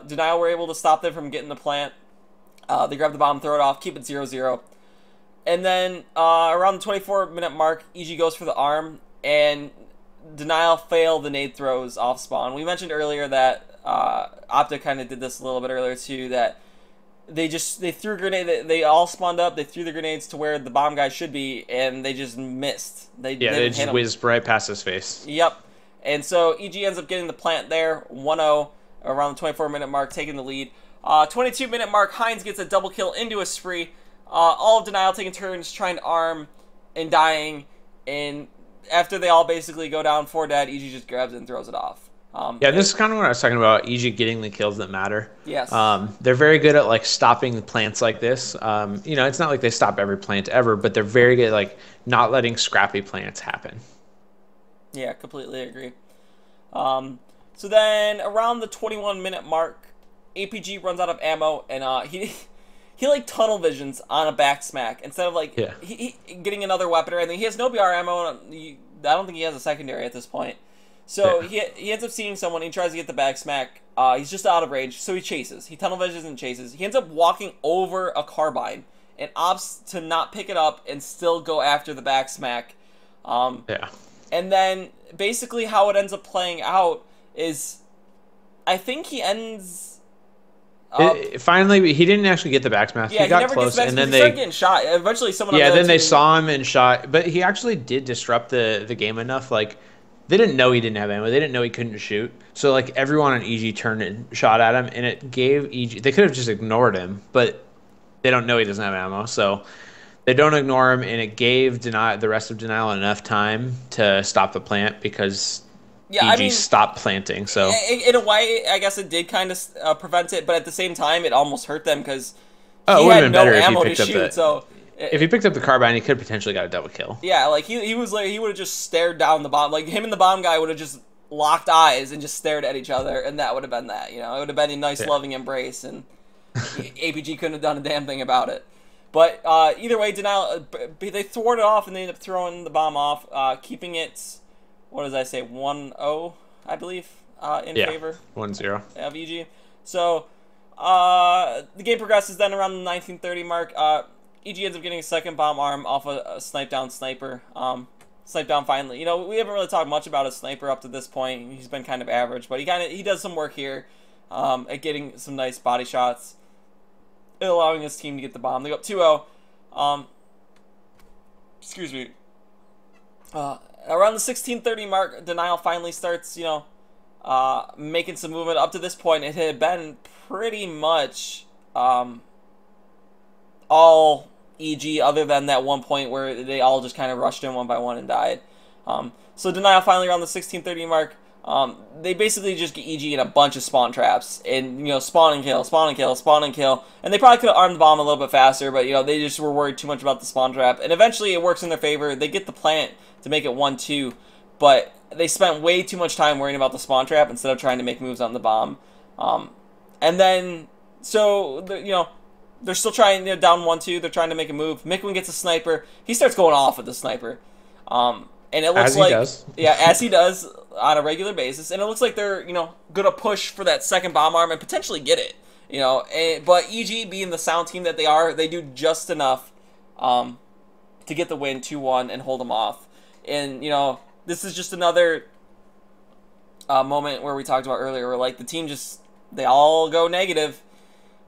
Denial were able to stop them from getting the plant. They grab the bomb, throw it off, keep it 0-0. And then around the 24-minute mark, EG goes for the arm, and Denial fail the nade throws off spawn. We mentioned earlier that OpTic kind of did this a little bit earlier too, that they threw grenade. They all spawned up. They threw the grenades to where the bomb guy should be, and they just missed. They just whizzed right past his face. Yep. And so EG ends up getting the plant there, 1-0 around the 24-minute mark, taking the lead. 22-minute mark, Hines gets a double kill into a spree. All of Denial taking turns trying to arm and dying, and after they all basically go down 4 dead, EG just grabs it and throws it off. This is kind of what I was talking about, EG getting the kills that matter. Yes. They're very good at like stopping the plants like this. It's not like they stop every plant ever, but they're very good at like not letting scrappy plants happen. Yeah, completely agree. So then around the 21-minute mark, APG runs out of ammo, and he like tunnel visions on a back smack instead of like he getting another weapon or anything. He has no BR ammo. I don't think he has a secondary at this point. So he ends up seeing someone. He tries to get the back smack. He's just out of range, so he chases. He tunnel visions and chases. He ends up walking over a carbine and opts to not pick it up and still go after the back smack. And then basically how it ends up playing out is, I think he ends. Finally, he didn't actually get the back smash. Yeah, he got close, and then he started getting shot. Eventually, someone. Yeah, then they saw him and shot, but he actually did disrupt the game enough. Like, they didn't know he didn't have ammo. They didn't know he couldn't shoot. So like everyone on EG turned and shot at him, and it gave EG. They could have just ignored him, but they don't know he doesn't have ammo, so they don't ignore him, and it gave the rest of Denial enough time to stop the plant because. Yeah, EG stopped planting, so... In a way, I guess it did kind of prevent it, but at the same time, it almost hurt them because he had no ammo to shoot, so... If he picked up the carbine, he could have potentially got a double kill. Yeah, like, he would have just stared down the bomb. Like, him and the bomb guy would have just locked eyes and just stared at each other, and that would have been that, It would have been a nice, loving embrace, and APG couldn't have done a damn thing about it. But either way, Denial... They thwarted off, and they ended up throwing the bomb off, keeping it... What does I say? 1-0, I believe, in favor 1-0 of EG. So the game progresses. Then around the 1930 mark, EG ends up getting a second bomb arm off a snipe down sniper. Snipe down finally. We haven't really talked much about a sniper up to this point. He's been kind of average, but he does some work here at getting some nice body shots, allowing his team to get the bomb. They go up 2-0. Excuse me. Around the 16:30 mark, Denial finally starts, making some movement. Up to this point, it had been pretty much all EG, other than that one point where they all just kind of rushed in one by one and died. So Denial finally around the 16:30 mark, they basically just get EG in a bunch of spawn traps and spawn and kill, spawn and kill, spawn and kill. And they probably could have armed the bomb a little bit faster, but they just were worried too much about the spawn trap. And eventually, it works in their favor. They get the plant to make it 1-2, but they spent way too much time worrying about the spawn trap instead of trying to make moves on the bomb. And then, so, they're still trying, down 1-2, they're trying to make a move. Mickwin gets a sniper. He starts going off with the sniper. And it looks like... Yeah, as he does on a regular basis. And it looks like they're, going to push for that second bomb arm and potentially get it. But EG, being the sound team that they are, they do just enough to get the win 2-1 and hold them off. And, this is just another moment where we talked about earlier where, like, the team just, they all go negative,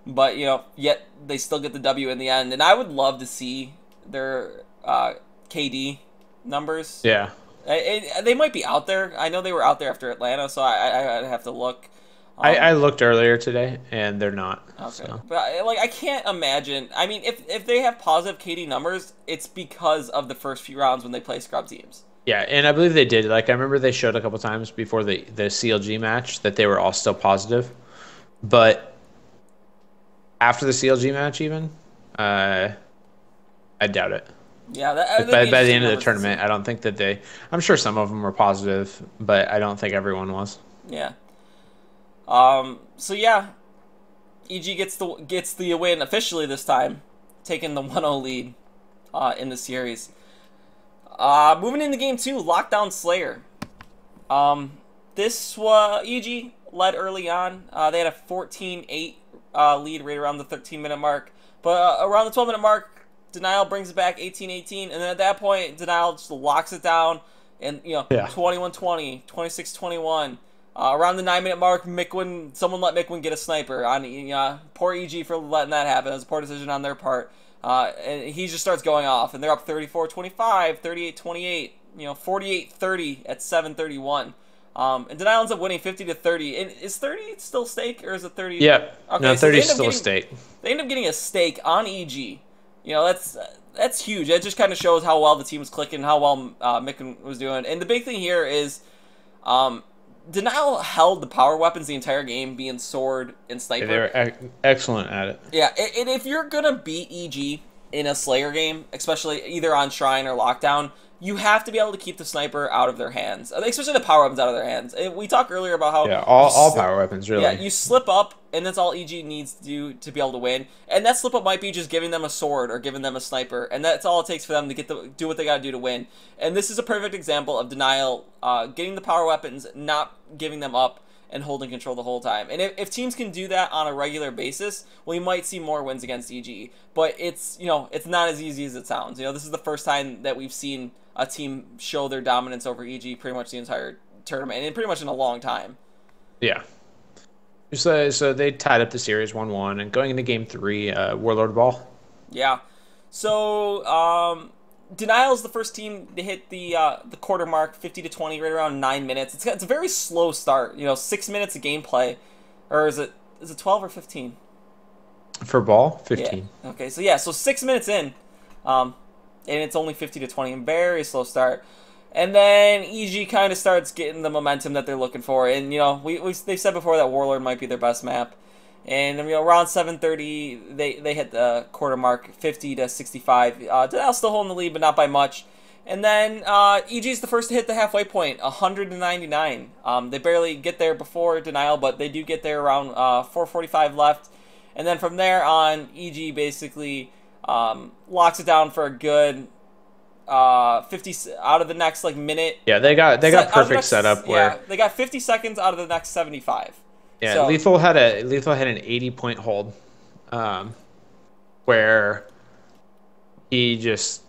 but, yet they still get the W in the end. And I would love to see their KD numbers. Yeah. They might be out there. I know they were out there after Atlanta, so I'd have to look. I looked earlier today, and they're not. Okay, So but I can't imagine. I mean, if they have positive KD numbers, it's because of the first few rounds when they play scrub teams. yeah, and I believe they did. Like I remember they showed a couple times before the CLG match that they were all still positive, but after the CLG match, even I doubt it. Yeah, Like that'd be by the interesting end of the numbers to tournament, see. I don't think that they. I'm sure some of them were positive, but I don't think everyone was. Yeah. So yeah, EG gets the win officially this time, taking the 1-0 lead in the series. Moving into game two, Lockdown Slayer. This was EG led early on. They had a 14-8 lead right around the 13-minute mark. But around the 12-minute mark, Denial brings it back 18-18. And then at that point, Denial just locks it down. And, Yeah. 21-20, 26-21. Around the 9-minute mark, someone let Mickwin get a sniper. Poor EG for letting that happen. It was a poor decision on their part. And he just starts going off. And they're up 34-25, 38-28, 48-30 at 7:31. And Denial ends up winning 50-30. And is 30 still stake, or is it 30? Yeah. Okay, No, so 30 is still a stake. they end up getting a stake on EG. That's huge. That just kind of shows how well the team was clicking, how well Mick was doing. And the big thing here is Denial held the power weapons the entire game, being sword and sniper. They were excellent at it. Yeah, and if you're gonna beat EG in a Slayer game, especially either on Shrine or Lockdown, you have to be able to keep the sniper out of their hands, especially the power weapons out of their hands. We talked earlier about how all power weapons really. Yeah, you slip up, and that's all EG needs to do to be able to win. And that slip up might be just giving them a sword or giving them a sniper, and that's all it takes for them to do what they got to do to win. And this is a perfect example of Denial getting the power weapons, not giving them up, and holding control the whole time. And if teams can do that on a regular basis, we might see more wins against EG. But it's not as easy as it sounds. This is the first time that we've seen a team show their dominance over EG pretty much the entire tournament, and pretty much in a long time. Yeah. So they tied up the series 1-1, and going into game 3, Warlord ball. Yeah. So Denial is the first team to hit the quarter mark, 50-20, right around 9 minutes. It's a very slow start. 6 minutes of gameplay, or is it 12 or 15? For ball, 15. Yeah. Okay. So 6 minutes in, and it's only 50-20. Very slow start. And then EG kind of starts getting the momentum that they're looking for. And, they've said before that Warlord might be their best map. And, around 7:30, they hit the quarter mark, 50-65. Denial's still holding the lead, but not by much. And then EG's the first to hit the halfway point, 199. They barely get there before Denial, but they do get there around 4:45 left. And then from there on, EG basically locks it down for a good 50 out of the next minute. Yeah, they got perfect setup where they got 50 seconds out of the next 75. Yeah, so, Lethal had an 80-point hold, where he just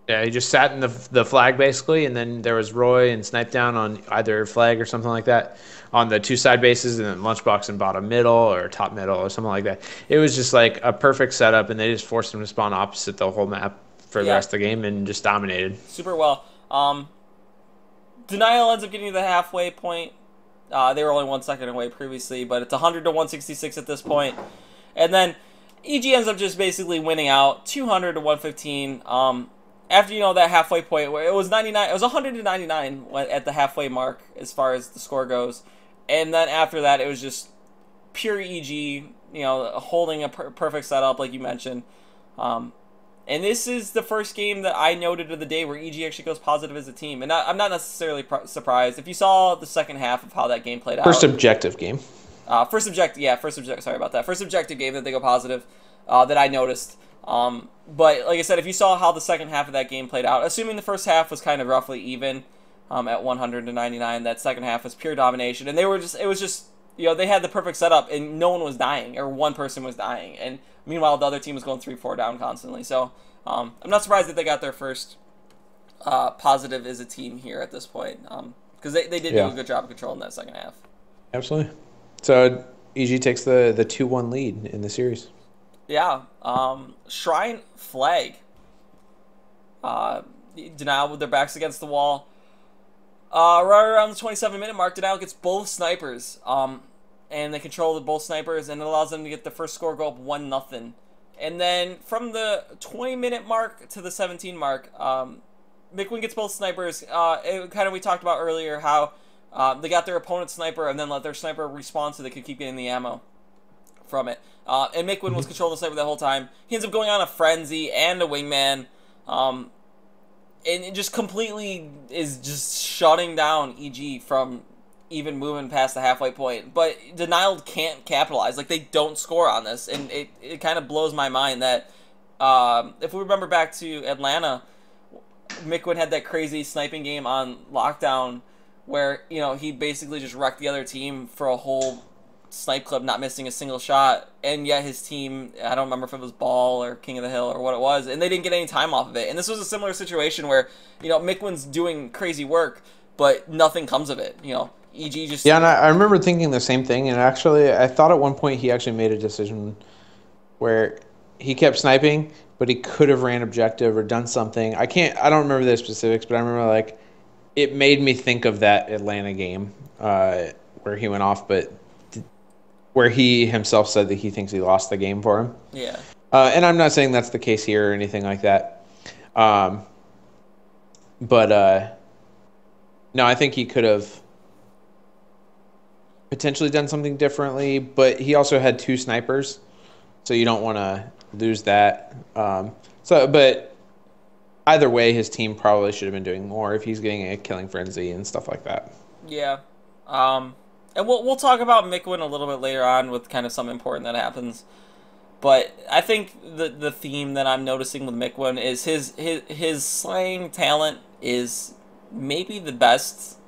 sat in the flag basically, and then there was Roy and Snipe down on either flag or something like that on the two side bases, and then Lunchbox and bottom middle or top middle or something like that. It was just like a perfect setup, and they just forced him to spawn opposite the whole map for the rest of the game and just dominated. Super well. Denial ends up getting to the halfway point. They were only 1 second away previously, but it's 100-166 at this point. And then EG ends up just basically winning out 200-115. After that halfway point where it was 99, it was 100-99 at the halfway mark as far as the score goes. And then after that, it was just pure EG, holding a perfect setup like you mentioned. And this is the first game that I noted of the day where EG actually goes positive as a team. And I'm not necessarily surprised. If you saw the second half of how that game played out. First objective game. First objective game that they go positive that I noticed. But like I said, if you saw how the second half of that game played out, assuming the first half was kind of roughly even at 100-99, that second half was pure domination. And it was just they had the perfect setup and no one was dying, or one person was dying. And meanwhile, the other team was going 3-4 down constantly. So I'm not surprised that they got their first positive as a team here at this point, because they did do a good job of controlling that second half. Absolutely. So EG takes the 2-1 lead in the series. Yeah. Shrine Flag. Denial with their backs against the wall. Right around the 27-minute mark, Denial gets both snipers. And they control both snipers, and it allows them to get the first score go up 1-0. And then from the 20-minute mark to the 17 mark, McWin gets both snipers. We talked about earlier how they got their opponent's sniper and then let their sniper respawn so they could keep getting the ammo from it. And McWin was controlling the sniper the whole time. He ends up going on a frenzy and a wingman. And it just completely is just shutting down EG from even moving past the halfway point. But Denial can't capitalize. Like, they don't score on this. And it kind of blows my mind that if we remember back to Atlanta, McWin had that crazy sniping game on lockdown where, you know, he basically just wrecked the other team for a whole snipe clip, not missing a single shot, and yet his team, I don't remember if it was Ball or King of the Hill or what it was, and they didn't get any time off of it. And this was a similar situation where, you know, McWin's doing crazy work, but nothing comes of it. You know, EG just... Yeah, and I remember thinking the same thing, and actually, I thought at one point he actually made a decision where he kept sniping, but he could have ran objective or done something. I don't remember the specifics, but I remember, like, it made me think of that Atlanta game where he went off, but where he himself said that he thinks he lost the game for him. Yeah. And I'm not saying that's the case here or anything like that. No, I think he could have potentially done something differently, but he also had 2 snipers, so you don't want to lose that. But either way, his team probably should have been doing more if he's getting a killing frenzy and stuff like that. Yeah. And we'll talk about McWin a little bit later on with kind of something important that happens. But I think the theme that I'm noticing with McWin is his slaying talent is maybe the best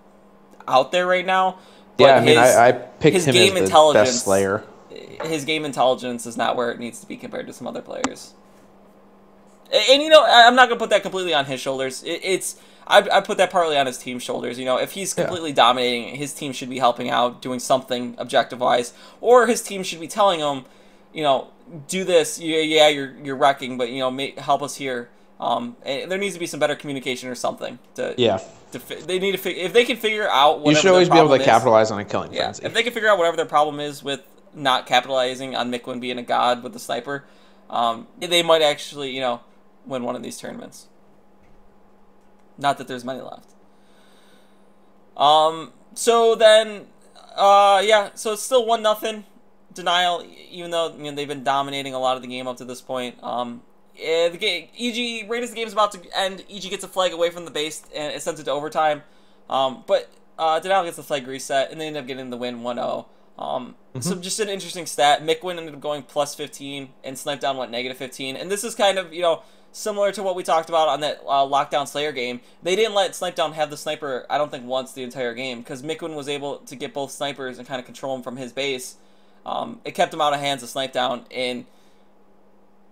out there right now. But yeah, I mean, I picked him as the best slayer. His game intelligence is not where it needs to be compared to some other players. And, you know, I'm not going to put that completely on his shoulders. I put that partly on his team's shoulders. You know, if he's completely dominating, his team should be helping out, doing something objective-wise. Or his team should be telling him, you know, do this. Yeah, you're wrecking, but, you know, help us here. And there needs to be some better communication or something. They need to if they can figure out whatever you should always their problem be able to capitalize on a killing yeah, frenzy. if they can figure out whatever their problem is with not capitalizing on McWin being a god with the sniper, they might actually, you know, win one of these tournaments. Not that there's many left. So then, so it's still 1-0 Denial, even though, you know, they've been dominating a lot of the game up to this point. The game, EG, right as the game's about to end, EG gets a flag away from the base, and it sends it to overtime. But Denial gets the flag reset, and they end up getting the win 1-0. So just an interesting stat. McWin ended up going plus 15, and Snipe Down went negative 15. And this is kind of, you know, similar to what we talked about on that Lockdown Slayer game. They didn't let Snipe Down have the sniper, I don't think, once the entire game, because McWin was able to get both snipers and kind of control him from his base. It kept him out of hands of Snipe Down, and,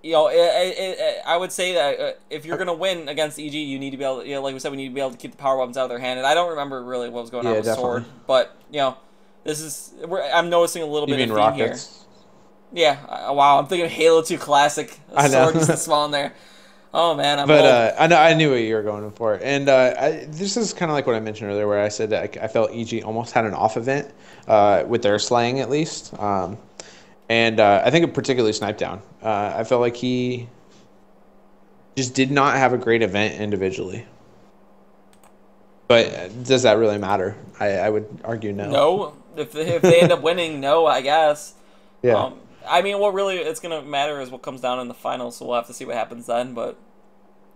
you know, I would say that if you're going to win against EG, you need to be able to, you know, like we said, we need to be able to keep the power weapons out of their hand. And I don't remember really what was going on with Sword, but, you know, I'm noticing a little bit of theme here. Yeah, wow, I'm thinking of Halo 2 Classic. Sword just small in there. Oh man, I knew what you were going for, and this is kind of like what I mentioned earlier, where I said that I felt EG almost had an off event with their slaying at least, and I think it particularly Snipe Down. I felt like he just did not have a great event individually. But does that really matter? I would argue no. No, if they end up winning, no, I guess. Yeah. I mean, what really it's going to matter is what comes down in the finals, so we'll have to see what happens then. But,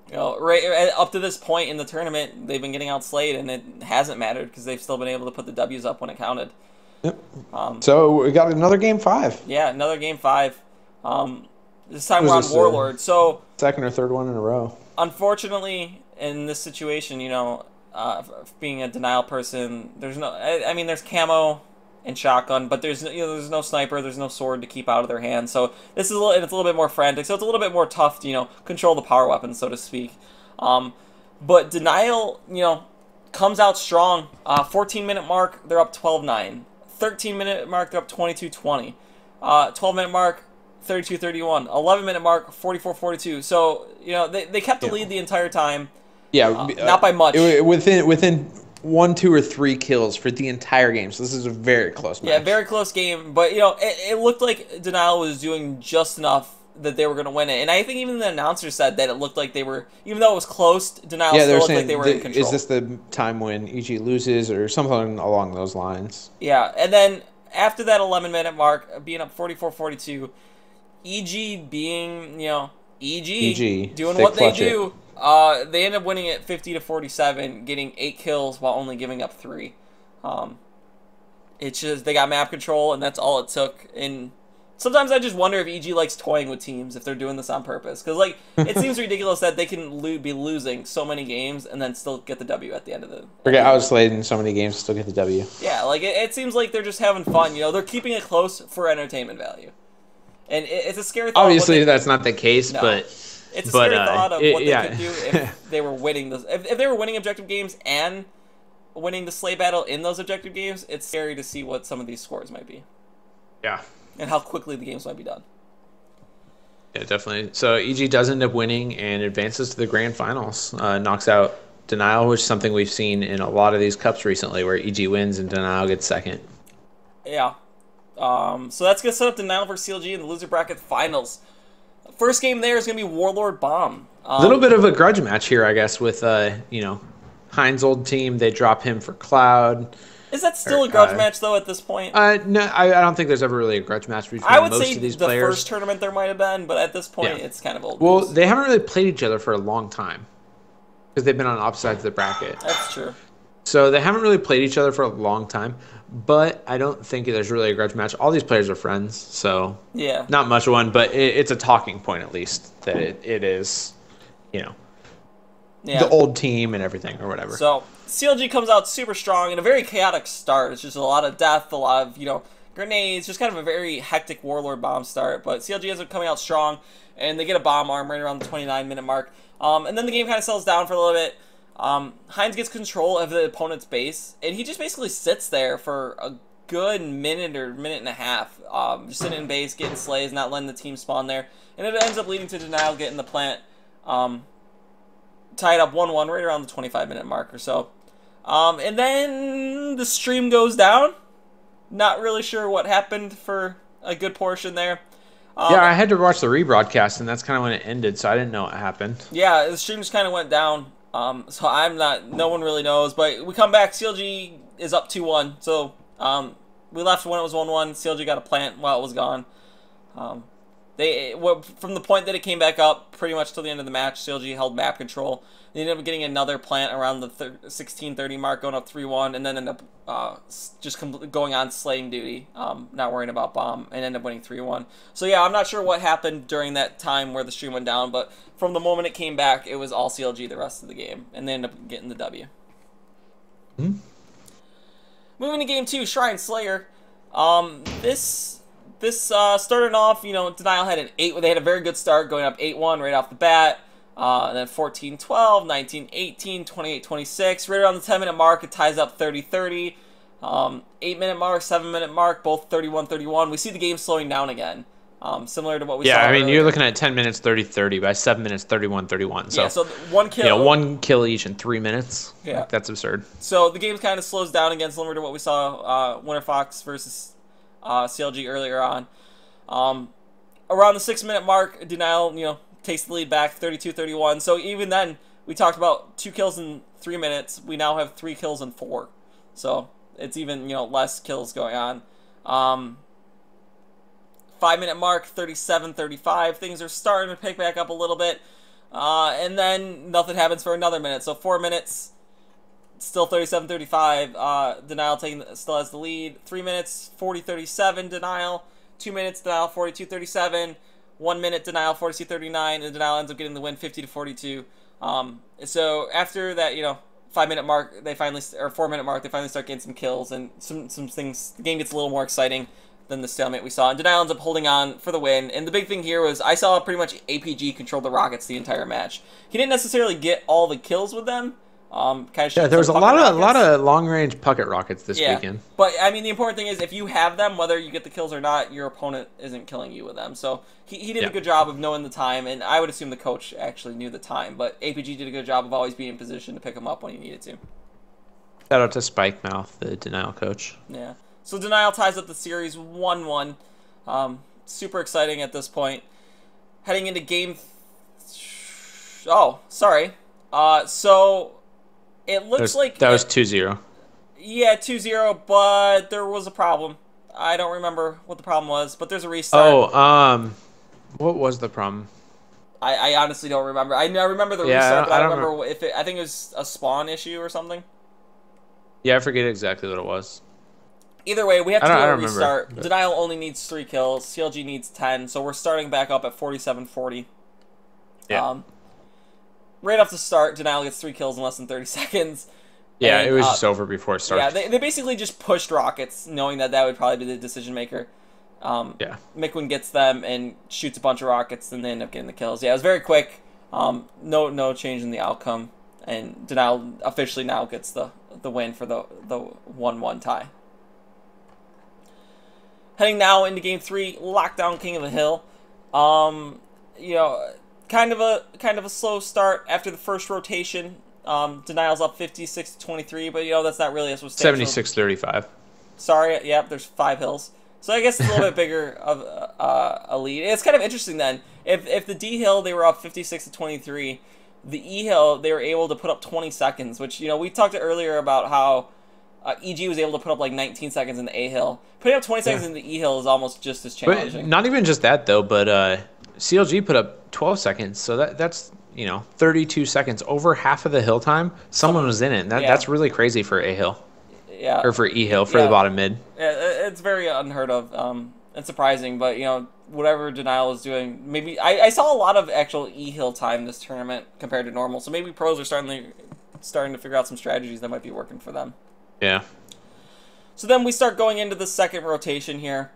you know, right up to this point in the tournament, they've been getting outslayed, and it hasn't mattered because they've still been able to put the W's up when it counted. Yep. So we got another game 5. Yeah, another game 5. This time we're on Warlord. So second or third one in a row. Unfortunately, in this situation, you know, being a Denial person, there's no. I mean, there's camo and shotgun, but there's no sniper, there's no sword to keep out of their hands. So this is it's a little bit more frantic. So it's a little bit more tough to, you know, control the power weapons, so to speak. But Denial, you know, comes out strong. 14-minute mark, they're up 12-9. 13-minute mark, they're up 22-20. 12-minute mark, 32-31. 11-minute mark, 44-42. So, you know, they kept the lead the entire time. Yeah, not by much. Within 1, 2, or 3 kills for the entire game. So this is a very close match. Yeah, very close game. But, you know, it looked like Denial was doing just enough that they were going to win it. And I think even the announcer said that it looked like they were, even though it was close, Denial still looked like they were in control. Is this the time when EG loses or something along those lines? Yeah, and then after that 11-minute mark, being up 44-42, EG being, you know, EG doing what they do, they end up winning it 50-47, getting 8 kills while only giving up 3. It's just they got map control, and that's all it took. And sometimes I just wonder if EG likes toying with teams, if they're doing this on purpose. Because, like, it seems ridiculous that they can be losing so many games and then still get the W at the end of the... Forget I was slayed in so many games to still get the W. Yeah, like, it seems like they're just having fun, you know? They're keeping it close for entertainment value. And it's a scary thought. Obviously, that's not the case, but... It's a scary thought of what they could do if they were winning this. If they were winning objective games and winning the Slay Battle in those objective games, it's scary to see what some of these scores might be. Yeah. And how quickly the games might be done. Yeah, definitely. So EG does end up winning and advances to the grand finals. Knocks out Denial, which is something we've seen in a lot of these cups recently, where EG wins and Denial gets second. Yeah. So that's going to set up Denial versus CLG in the loser bracket finals. First game there is going to be Warlord Bomb. A little bit of a grudge match here, I guess, with, you know, Heinz' old team. They drop him for Cloud. Is that still a grudge match, though, at this point? No, I don't think there's ever really a grudge match between most of these players. I would say the first tournament there might have been, but at this point, it's kind of old Well, news. They haven't really played each other for a long time because they've been on opposite sides of the bracket. That's true. So they haven't really played each other for a long time, but I don't think there's really a grudge match. All these players are friends, so yeah, not much of one, but it's a talking point at least that it is, you know, the old team and everything or whatever. So CLG comes out super strong in a very chaotic start. It's just a lot of death, a lot of, you know, grenades, just kind of a very hectic Warlord Bomb start. But CLG ends up coming out strong, and they get a bomb arm right around the 29-minute mark. And then the game kind of settles down for a little bit. Heinz gets control of the opponent's base, and he just basically sits there for a good minute or minute and a half, just sitting in base, getting slays, not letting the team spawn there. And it ends up leading to Denial getting the plant, tied up 1-1 right around the 25-minute mark or so. And then the stream goes down. Not really sure what happened for a good portion there. Yeah, I had to watch the rebroadcast, and that's kind of when it ended, so I didn't know what happened. Yeah, the stream just kind of went down. So no one really knows. But we come back, CLG is up 2-1. So we left when it was 1-1. CLG got a plant while it was gone. From the point that it came back up, pretty much till the end of the match, CLG held map control. They ended up getting another plant around the 16:30 mark, going up 3-1, and then ended up just going on slaying duty, not worrying about bomb, and ended up winning 3-1. So yeah, I'm not sure what happened during that time where the stream went down, but from the moment it came back, it was all CLG the rest of the game, and they ended up getting the W. Mm-hmm. Moving to game 2, Shrine Slayer. This started off, you know, Denial had they had a very good start, going up 8-1 right off the bat. And then 14-12, 19-18, 28-26. Right around the 10-minute mark, it ties up 30-30. 8-minute mark, 7-minute mark, both 31-31. We see the game slowing down again, similar to what we saw earlier. You're looking at 10 minutes, 30-30. By 7 minutes, 31-31. So, so one kill. You know, one kill each in 3 minutes. Yeah. Like, that's absurd. So the game kind of slows down again, similar to what we saw Winterfox versus CLG earlier on. Around the 6-minute mark, Denial, you know, takes the lead back, 32-31. So even then, we talked about 2 kills in 3 minutes. We now have 3 kills in 4. So it's even, you know, less kills going on. 5-minute mark, 37-35. Things are starting to pick back up a little bit. And then nothing happens for another minute. So 4 minutes, still 37-35. Denial still has the lead. 3 minutes, 40-37, Denial. 2 minutes, Denial, 42-37. 1 minute, Denial, 42-39, and Denial ends up getting the win, 50-42. So after that, you know, 5-minute mark, they finally, or 4-minute mark, they finally start getting some kills and some things. The game gets a little more exciting than the stalemate we saw, and Denial ends up holding on for the win. And the big thing here was I saw pretty much APG control the Rockets the entire match. He didn't necessarily get all the kills with them, Kind of Yeah, there was a lot of long range pucket rockets this weekend. But I mean, the important thing is if you have them, whether you get the kills or not, your opponent isn't killing you with them. So he did a good job of knowing the time, and I would assume the coach actually knew the time. But APG did a good job of always being in position to pick him up when he needed to. Shout out to Spike Mouth, the Denial coach. Yeah. So Denial ties up the series 1-1. Super exciting at this point. Heading into game. Oh, sorry. So it looks like that was 2-0. Yeah, 2-0, but there was a problem. I don't remember what the problem was, but there's a restart. Oh, what was the problem? I honestly don't remember. I remember the restart, but I don't remember if it. I think it was a spawn issue or something. Yeah, I forget exactly what it was. Either way, we have to do a restart. Remember, Denial only needs 3 kills. CLG needs 10, so we're starting back up at 47-40. Yeah. Right off the start, Denial gets 3 kills in less than 30 seconds. Yeah, and, it was just over before it started. Yeah, they basically just pushed rockets, knowing that would probably be the decision maker. Yeah. Mickwin gets them and shoots a bunch of rockets, and they end up getting the kills. Yeah, it was very quick. No change in the outcome, and Denial officially now gets the win for the 1-1 tie. Heading now into game 3, Lockdown King of the Hill. You know, kind of a slow start after the first rotation. Denial's up 56-23, but you know that's not really a substantial. 76-35. Sorry, yep. There's 5 hills, so I guess it's a little bit bigger of a lead. It's kind of interesting then. If the D hill they were up 56-23, the E hill they were able to put up 20 seconds, which you know we talked earlier about how EG was able to put up like 19 seconds in the A hill. Putting up 20 seconds in the E hill is almost just as challenging. But not even just that though, but CLG put up 12 seconds, so that's 32 seconds, over half of the hill time. Someone was in it. That's really crazy for A hill. Yeah. Or for E hill for the bottom mid. Yeah, it's very unheard of. It's surprising, but whatever Denial is doing, maybe I saw a lot of actual E hill time this tournament compared to normal. So maybe pros are starting to figure out some strategies that might be working for them. Yeah. So then we start going into the second rotation here.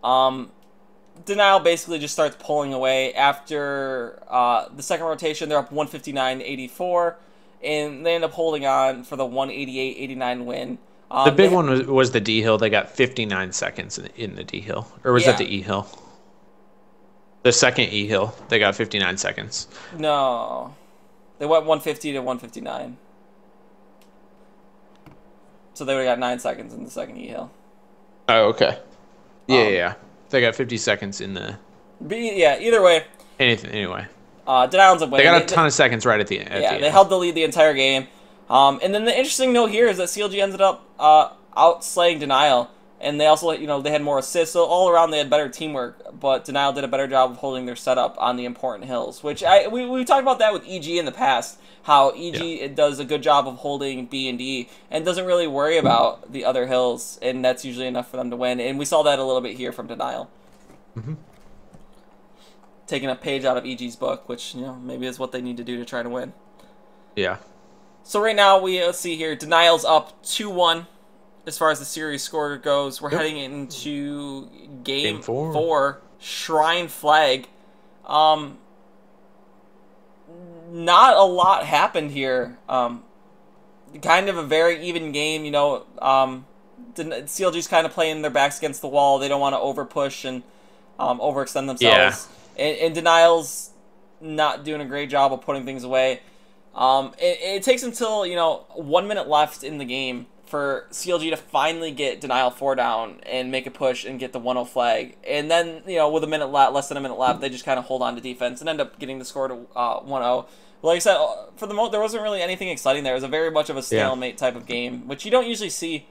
Denial basically just starts pulling away after the second rotation. They're up 159-84, and they end up holding on for the 188-89 win. The big one was the D hill. They got 59 seconds in the D hill, or was that the E hill? The second E hill, they got 59 seconds. No, they went 150 to 159. So they would have got 9 seconds in the second E hill. Oh, okay. Yeah. They got 50 seconds in the. Yeah. Either way. Anyway. Denial ends up winning. They got a ton of seconds right at the end. Yeah, they held the lead the entire game. And then the interesting note here is that CLG ended up outslaying Denial, and they also they had more assists. So all around they had better teamwork, but Denial did a better job of holding their setup on the important hills. Which we talked about that with EG in the past. How EG does a good job of holding B and D and doesn't really worry about the other hills, and that's usually enough for them to win. And we saw that a little bit here from Denial. Mm-hmm. Taking a page out of EG's book, which maybe is what they need to do to try to win. Yeah. So right now we see here Denial's up 2-1 as far as the series score goes. We're heading into game 4, Shrine Flag. Not a lot happened here. Kind of a very even game, CLG's kind of playing their backs against the wall. They don't want to over push and overextend themselves. And Denial's not doing a great job of putting things away. It takes until 1 minute left in the game for CLG to finally get Denial 4 down and make a push and get the 1-0 flag. And then, with a minute left, less than a minute left, they just kind of hold on to defense and end up getting the score to 1-0. Like I said, for the most, there wasn't really anything exciting there. It was a very much of a stalemate type of game, which you don't usually see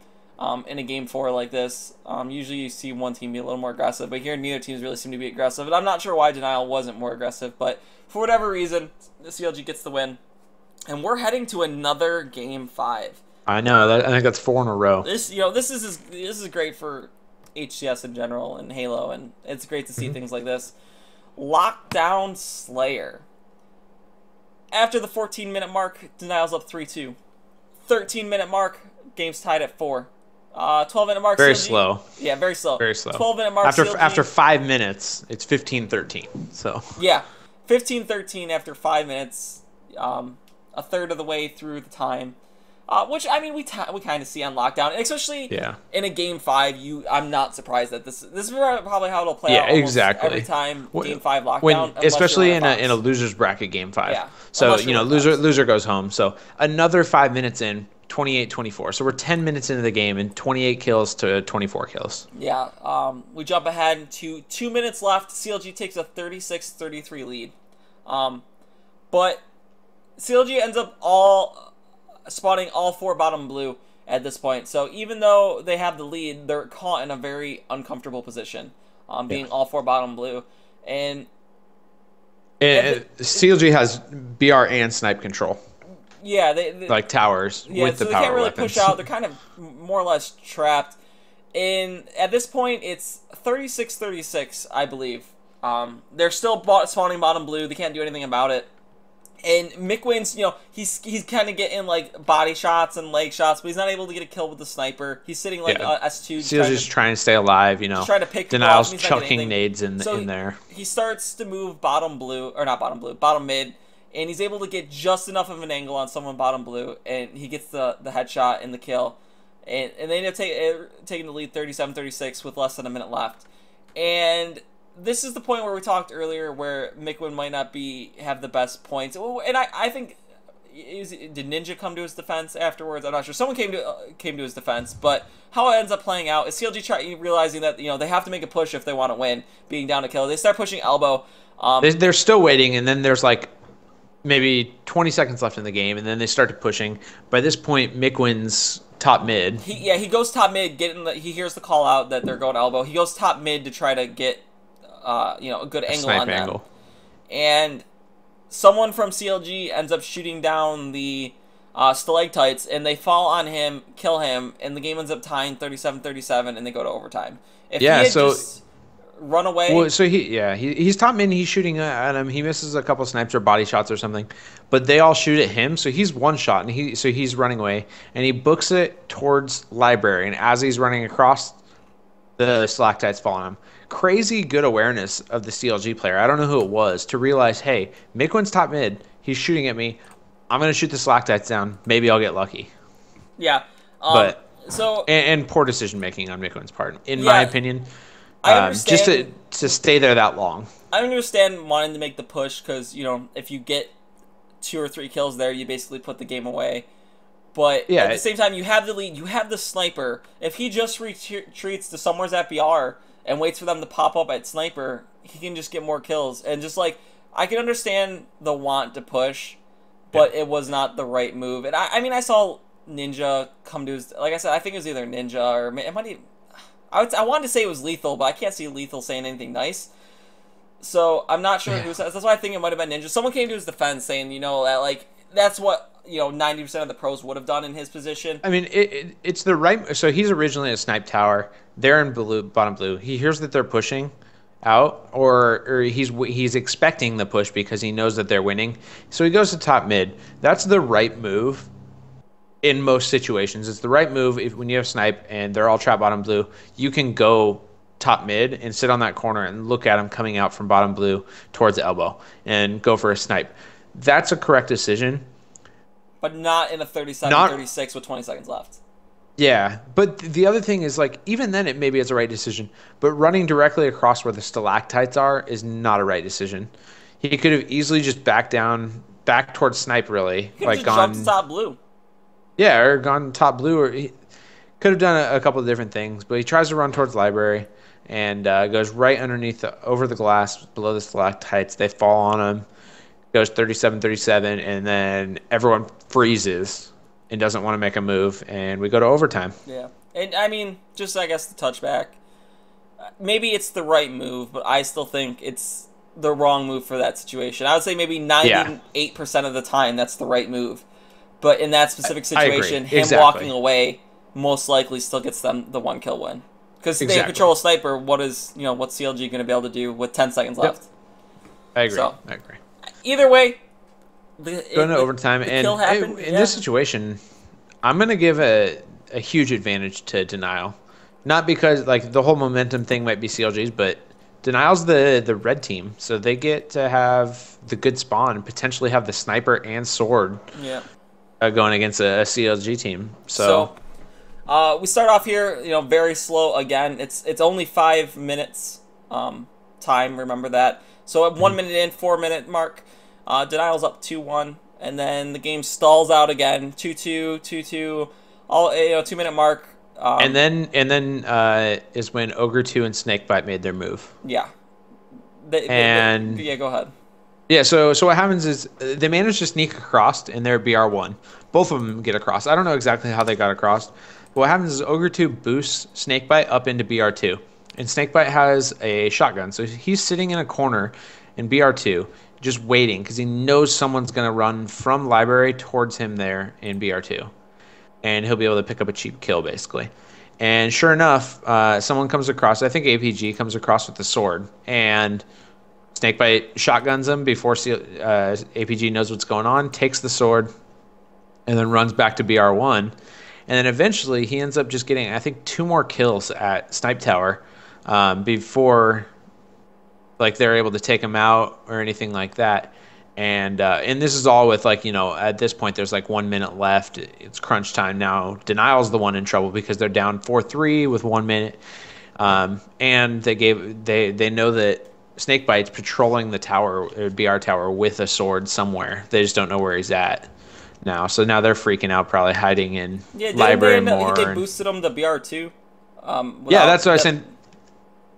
in a game 4 like this. Usually you see one team be a little more aggressive, but here neither teams really seem to be aggressive. And I'm not sure why Denial wasn't more aggressive, but for whatever reason, the CLG gets the win. And we're heading to another game 5. I know. I think that's 4 in a row. This is great for HCS in general and Halo, and it's great to see things like this. Lockdown Slayer. After the 14-minute mark, Denial's up 3-2. 13-minute mark, game's tied at 4. 12-minute mark. Very CLG, slow. Yeah, very slow. Very slow. 12-minute mark. After 5 minutes, it's 15-13. So. Yeah, 15-13 after 5 minutes. a third of the way through the time. Which, I mean, we kind of see on Lockdown, especially in a Game 5. I'm not surprised that this is probably how it'll play out almost every time Game 5 Lockdown. Especially in a loser's bracket Game 5. Yeah. So, loser goes home. So, another 5 minutes in, 28-24. So, we're 10 minutes into the game and 28 kills to 24 kills. Yeah. We jump ahead to 2 minutes left. CLG takes a 36-33 lead. But CLG ends up spawning all 4 bottom blue at this point. So even though they have the lead, they're caught in a very uncomfortable position, being all 4 bottom blue. And CLG has BR and snipe control. Yeah, they like towers with the power weapons. So they can't really push out. They're kind of more or less trapped. And at this point, it's 36-36, I believe. They're still spawning bottom blue. They can't do anything about it. And Mickwin's, he's kind of getting like body shots and leg shots, but he's not able to get a kill with the sniper. He's sitting like S2. Seal's just trying to stay alive, Trying to pick Denial's chucking nades in there. He starts to move bottom mid, and he's able to get just enough of an angle on someone bottom blue, and he gets the headshot and the kill. And they end up taking the lead 37-36 with less than a minute left. And this is the point where we talked earlier where Mickwin might not have the best points. And I think, did Ninja come to his defense afterwards? I'm not sure. Someone came to his defense, but how it ends up playing out is CLG realizing that they have to make a push if they want to win, being down a kill. They start pushing elbow. They're still waiting, and then there's like maybe 20 seconds left in the game, and then they start pushing. By this point, Mickwin's top mid. He goes top mid. He hears the call out that they're going elbow. He goes top mid to try to get a good angle on them. And someone from CLG ends up shooting down the stalactites, and they fall on him, kill him, and the game ends up tying 37-37, and they go to overtime. If he had just run away... Well, so he's top mid, he's shooting at him. He misses a couple snipes or body shots or something, but they all shoot at him, so he's one shot, and he's running away, and he books it towards library, and as he's running across, the stalactites fall on him. Crazy good awareness of the CLG player. I don't know who it was to realize, hey, Mickwin's top mid. He's shooting at me. I'm going to shoot the stalactites down. Maybe I'll get lucky. Yeah. And poor decision making on Mickwin's part, in my opinion. I understand. Just to stay there that long. I understand wanting to make the push because, if you get 2 or 3 kills there, you basically put the game away. But at the same time, you have the lead. You have the sniper. If he just retreats to somewhere's at BR and waits for them to pop up at sniper, he can just get more kills. And just like, I can understand the want to push, but it was not the right move. And I saw Ninja come to his, like I said, I think it was either Ninja or it might even, I wanted to say it was Lethal, but I can't see Lethal saying anything nice. So I'm not sure who says. That's why I think it might have been Ninja. Someone came to his defense saying, that like that's what 90% of the pros would have done in his position. I mean, it's the right. So he's originally a snipe tower. They're in blue, bottom blue. He hears that they're pushing out, or he's expecting the push because he knows that they're winning. So he goes to top mid. That's the right move in most situations. It's the right move when you have snipe and they're all trapped bottom blue. You can go top mid and sit on that corner and look at him coming out from bottom blue towards the elbow and go for a snipe. That's a correct decision. But not in a 37-36 with 20 seconds left. Yeah, but the other thing is, like, even then maybe it's a right decision, but running directly across where the stalactites are is not a right decision. He could have easily just back towards snipe, really. He could have just jumped to top blue. Yeah, or gone top blue, or he could have done a couple of different things, but he tries to run towards library and goes right underneath, over the glass, below the stalactites. They fall on him. Goes 37-37, and then everyone freezes and doesn't want to make a move, and we go to overtime. Yeah, and I mean, just I guess the touchback. Maybe it's the right move, but I still think it's the wrong move for that situation. I would say maybe 98% of the time that's the right move, but in that specific situation, him walking away most likely still gets them the 1-kill win because they control a sniper. What's CLG going to be able to do with 10 seconds left? I agree. I agree. Either way, going to overtime, and in this situation, I'm going to give a huge advantage to Denial. Not because like the whole momentum thing might be CLG's, but Denial's the red team, so they get to have the good spawn and potentially have the sniper and sword Yeah. going against a CLG team. So we start off here, very slow again. It's only 5 minutes time. Remember that. So at 1 minute in, 4 minute mark, Denial's up 2-1, and then the game stalls out again. 2-2, 2-2, all 2 minute mark. And then is when Ogre 2 and Snakebite made their move. Yeah. Yeah, go ahead. Yeah, so what happens is they manage to sneak across in their BR1. Both of them get across. I don't know exactly how they got across. But what happens is Ogre 2 boosts Snakebite up into BR2. And Snakebite has a shotgun. So he's sitting in a corner in BR2 just waiting because he knows someone's going to run from library towards him there in BR2. And he'll be able to pick up a cheap kill, basically. And sure enough, someone comes across. I think APG comes across with the sword. And Snakebite shotguns him before APG knows what's going on, takes the sword, and then runs back to BR1. And then eventually he ends up just getting, I think, 2 more kills at Snipe Tower before they're able to take him out or anything like that. And this is all with at this point there's 1 minute left. It's crunch time now. Denial's the one in trouble because they're down 4-3 with 1 minute. And they know that Snakebite's patrolling the tower, BR tower, with a sword somewhere. They just don't know where he's at now. So now they're freaking out, probably hiding in library more. They boosted him to BR2. Yeah, that's what I was saying.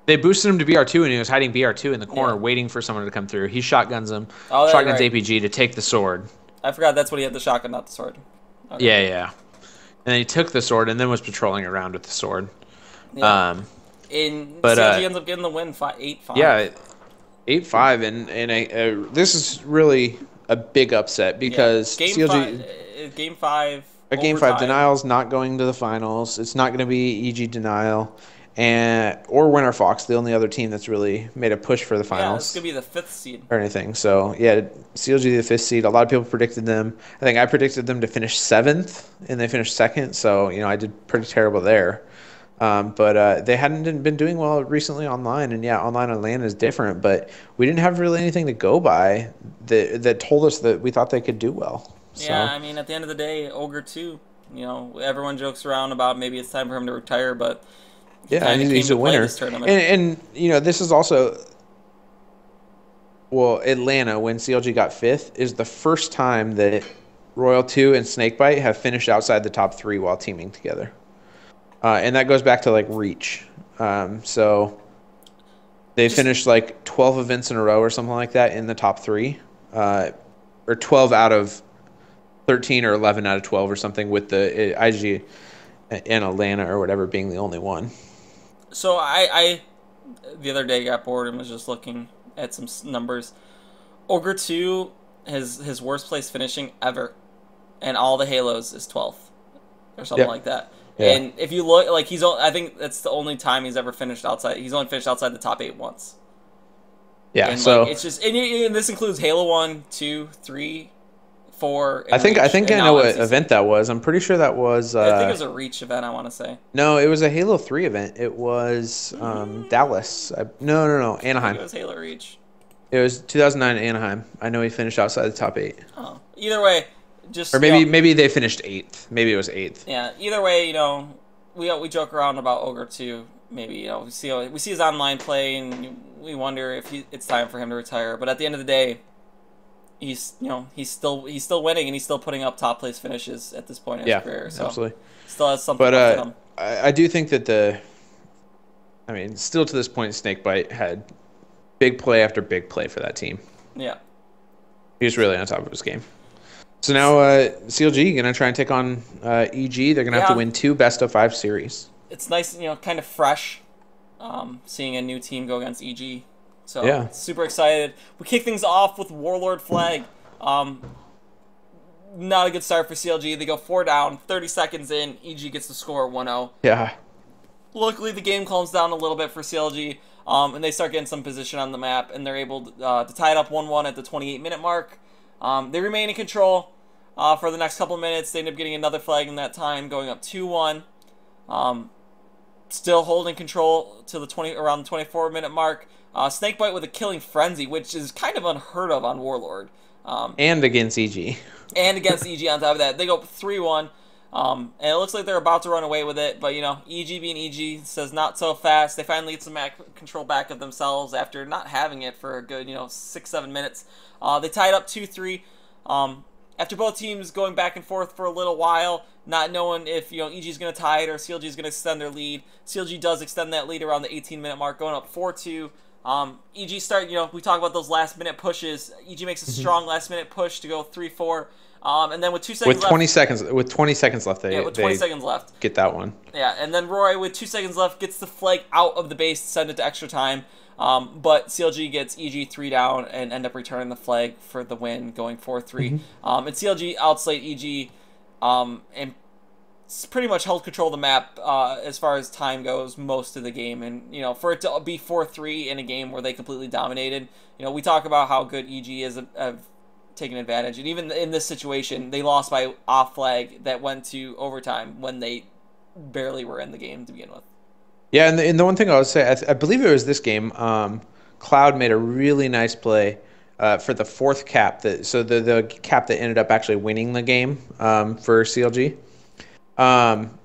They boosted him to BR2, and he was hiding BR2 in the corner, waiting for someone to come through. He shotguns him, shotguns APG to take the sword. I forgot that's what he had, the shotgun, not the sword. Okay. Yeah. And then he took the sword and then was patrolling around with the sword. Yeah. CLG ends up getting the win, 8-5. Yeah, 8-5, and this is really a big upset because CLG Game 5. Game 5 Denial's not going to the finals. It's not going to be EG Denial or Winterfox, the only other team that's really made a push for the finals. Yeah, it's going to be the 5th seed. Or anything. So, yeah, CLG the 5th seed. A lot of people predicted them. I think I predicted them to finish 7th, and they finished 2nd. So, I did pretty terrible there. But they hadn't been doing well recently online. And, yeah, online on LAN is different. But we didn't have really anything to go by that told us that we thought they could do well. So. Yeah, I mean, at the end of the day, Ogre 2, everyone jokes around about maybe it's time for him to retire, but... Yeah, he's a winner. And this is also, Atlanta, when CLG got 5th, is the first time that Royal 2 and Snakebite have finished outside the top 3 while teaming together. And that goes back to, Reach. So they finished, 12 events in a row or something like that in the top 3. Or 12 out of 13 or 11 out of 12 or something, with the IG and Atlanta or whatever being the only one. So I the other day got bored and was just looking at some numbers. Ogre 2 his worst place finishing ever, and all the Halos is 12th or something like that. Yeah. And if you look, I think that's the only time he's ever finished outside. He's only finished outside the top 8 once. Yeah, and so it's just, and this includes Halo 1, 2, 3, 4. I think I know what event that was. I'm pretty sure that was. I think it was a Reach event. I want to say. No, it was a Halo 3 event. It was Dallas. No, Anaheim. I think it was Halo Reach. It was 2009 Anaheim. I know he finished outside the top 8. Oh, either way, maybe they finished 8th. Maybe it was 8th. Yeah. Either way, we joke around about Ogre 2. Maybe we see his online play and we wonder if it's time for him to retire. But at the end of the day, he's still winning and he's still putting up top place finishes at this point in his career. So absolutely. Still has something left in him. I do think that still to this point, Snakebite had big play after big play for that team. Yeah. He was really on top of his game. So now CLG gonna try and take on EG. They're gonna have to win 2 best-of-5 series. It's nice, kind of fresh, seeing a new team go against EG. So super excited. We kick things off with Warlord Flag. Not a good start for CLG. They go 4 down, 30 seconds in. EG gets the score 1-0. Yeah. Luckily, the game calms down a little bit for CLG, and they start getting some position on the map, and they're able to tie it up 1-1 at the 28-minute mark. They remain in control for the next couple of minutes. They end up getting another flag in that time, going up 2-1. Still holding control to around the 24-minute mark. Snakebite with a killing frenzy, which is kind of unheard of on Warlord. And against EG. And against EG on top of that. They go 3-1. And it looks like they're about to run away with it, but EG being EG says not so fast. They finally get some control back of themselves after not having it for a good 6-7 minutes. They tied up 2-3. After both teams going back and forth for a little while, not knowing if EG is going to tie it or CLG is going to extend their lead. CLG does extend that lead around the 18-minute mark, going up 4-2. EG start, we talk about those last-minute pushes. EG makes a strong last-minute push to go 3-4. And then with 2 seconds left, with 20 seconds left, seconds left, get that one. Yeah, and then Roy with 2 seconds left gets the flag out of the base to send it to extra time. But CLG gets EG 3 down and end up returning the flag for the win, going 4-3. And CLG outslayed EG, and pretty much held control of the map as far as time goes most of the game. And for it to be 4-3 in a game where they completely dominated, we talk about how good EG is of taking advantage, and even in this situation, they lost by off flag that went to overtime when they barely were in the game to begin with. Yeah, and the one thing I would say, I believe it was this game. Cloud made a really nice play for the fourth cap. The cap that ended up actually winning the game for CLG.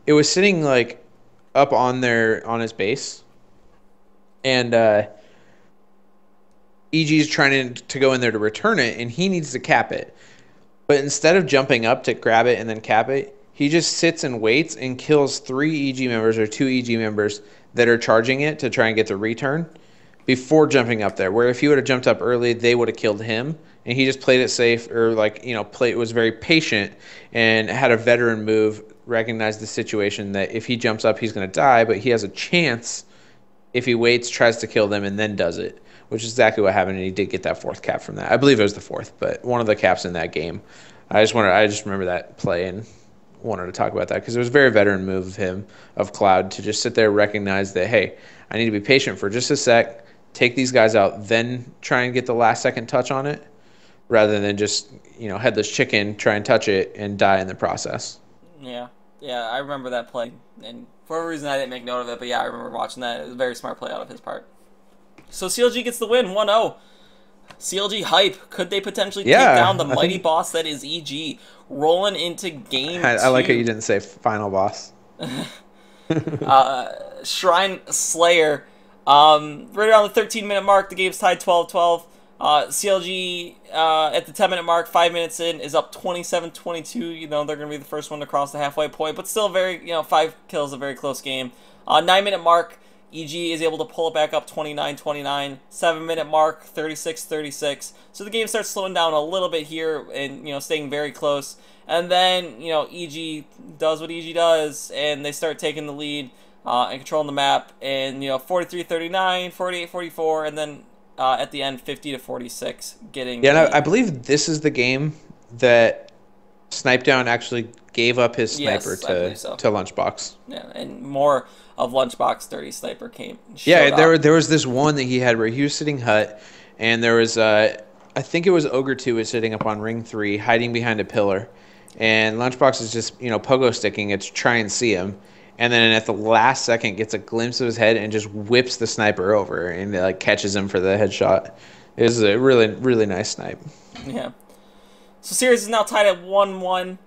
It was sitting like up on his base, and EG's trying to go in there to return it, and he needs to cap it. But instead of jumping up to grab it and then cap it, he just sits and waits and kills 3 EG members or 2 EG members that are charging it to try and get the return before jumping up there. Where if he would have jumped up early, they would have killed him. And he just played it safe, or was very patient and had a veteran move, recognized the situation that if he jumps up, he's going to die, but he has a chance if he waits, tries to kill them, and then does it. Which is exactly what happened, and he did get that 4th cap from that. I believe it was the 4th, but one of the caps in that game. I just remember that play and wanted to talk about that because it was a very veteran move of him, of Cloud, to just sit there, recognize that, hey, I need to be patient for just a sec, take these guys out, then try and get the last second touch on it, rather than just headless chicken, try and touch it and die in the process. Yeah, I remember that play, and for whatever reason I didn't make note of it, but yeah, I remember watching that. It was a very smart play out of his part. So CLG gets the win, 1-0. CLG hype. Could they potentially take down the mighty boss that is EG? Rolling into game 2. I like how you didn't say final boss. Shrine Slayer. Right around the 13-minute mark, the game's tied 12-12. CLG at the 10-minute mark, 5 minutes in, is up 27-22. They're going to be the first one to cross the halfway point, but still very, 5 kills, a very close game. 9-minute mark, EG is able to pull it back up 29-29. 7-minute mark, 36-36. So the game starts slowing down a little bit here and, staying very close. And then, EG does what EG does, and they start taking the lead and controlling the map. And, 43-39, 48-44, and then at the end, 50-46, getting... Yeah, I believe this is the game that Snipedown actually gave up his sniper to Lunchbox. Yeah, and more of Lunchbox Dirty Sniper came. Yeah, there was this one that he had where he was sitting hut, and there was I think it was Ogre 2 was sitting up on ring 3, hiding behind a pillar, and Lunchbox is just pogo sticking it to try and see him, and then at the last second gets a glimpse of his head and just whips the sniper over and catches him for the headshot. It was a really, really nice snipe. Yeah. So series is now tied at 1-1.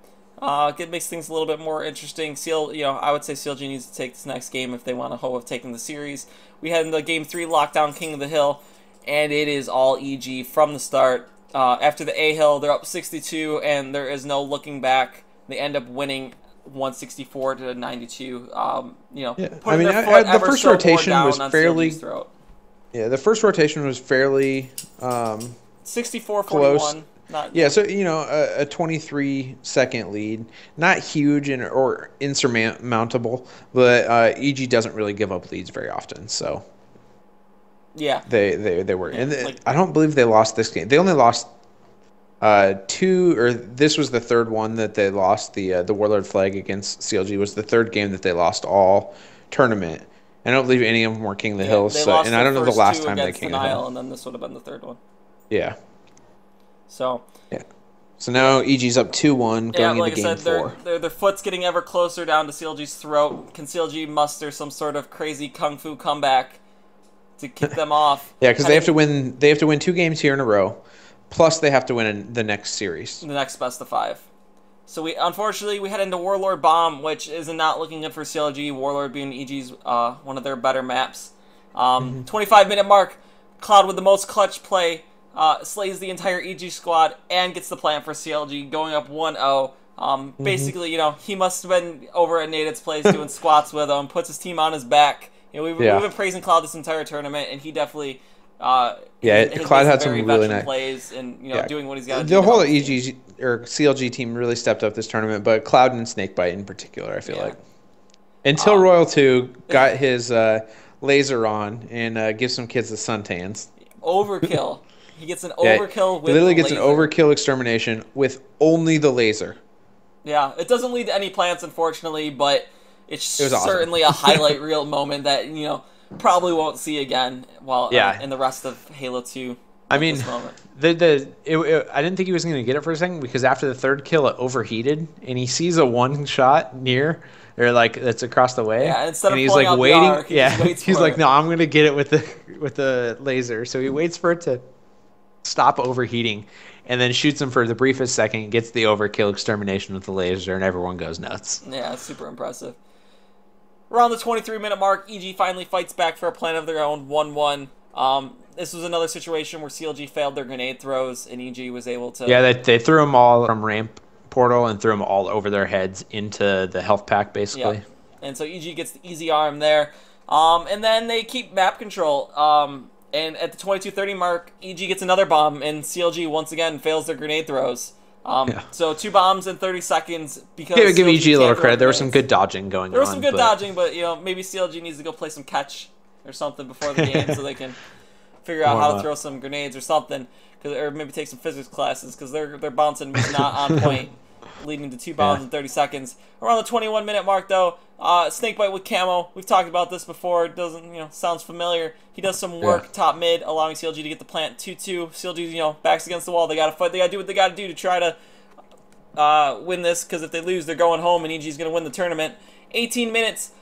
It makes things a little bit more interesting. I would say CLG needs to take this next game if they want a hope of taking the series. We had in the game 3 lockdown King of the Hill, and it is all EG from the start. After the A Hill, they're up 62, and there is no looking back. They end up winning 164-92. The first rotation was fairly. Yeah, the first rotation was fairly 64-41. So a 23-second lead, not huge or insurmountable, but EG doesn't really give up leads very often. So yeah, they were, and I don't believe they lost this game. They only lost 2, or this was the third one that they lost. The Warlord flag against CLG was the third game that they lost all tournament. I don't believe any of them were King of the Hill, and I don't know the last time they King of the Hill. And then this would have been the third one. Yeah. So now EG's up 2-1 going like into game 4. Their foot's getting ever closer down to CLG's throat. Can CLG muster some sort of crazy kung fu comeback to kick them off. Yeah, because they have to win. They have to win 2 games here in a row, plus they have to win in the next series. The next best of 5. So unfortunately we head into Warlord Bomb, which is not looking good for CLG. Warlord being EG's one of their better maps. 25-minute mark, Cloud with the most clutch play slays the entire EG squad and gets the plant for CLG, going up 1-0. Basically, he must have been over at Naded's place doing squats with him, puts his team on his back. We've been praising Cloud this entire tournament, and he definitely Cloud had some really nice plays and doing what he's got to do. The whole EG or CLG team really stepped up this tournament, but Cloud and Snakebite in particular, I feel like. Until Royal 2 got his laser on and gives some kids the suntans. Overkill. He gets an overkill with he literally gets an overkill extermination with only the laser. Yeah, it doesn't lead to any plants, unfortunately, but it's certainly a highlight reel moment that, probably won't see again in the rest of Halo 2. I mean, I didn't think he was going to get it for a second because after the 3rd kill, it overheated, and he sees a 1 shot near, or that's across the way. Yeah, instead of he's pulling out waiting. The arc, he's like, no, I'm going to get it with the laser. So he waits for it to stop overheating, and then shoots him for the briefest second, gets the overkill extermination with the laser, and everyone goes nuts. Yeah, it's super impressive. Around the 23-minute mark, EG finally fights back for a plan of their own, 1-1. This was another situation where CLG failed their grenade throws, and EG was able to... Yeah, they threw them all from ramp portal and threw them all over their heads into the health pack, basically. Yeah. And so EG gets the easy arm there. And then they keep map control. And at the 22:30 mark, EG gets another bomb, and CLG once again fails their grenade throws. So 2 bombs in 30 seconds because give EG a little credit. There was some good dodging going on. There was some good dodging, but maybe CLG needs to go play some catch or something before the game so they can figure out how to throw some grenades or something, or maybe take some physics classes because their bouncing was not on point, leading to 2 bombs in 30 seconds. Around the 21-minute mark, though, Snakebite with camo. We've talked about this before. It doesn't, sounds familiar. He does some work top mid, allowing CLG to get the plant 2-2. CLG, backs against the wall. They got to fight. They got to do what they got to do to try to win this, because if they lose, they're going home, and EG's going to win the tournament. 18 minutes.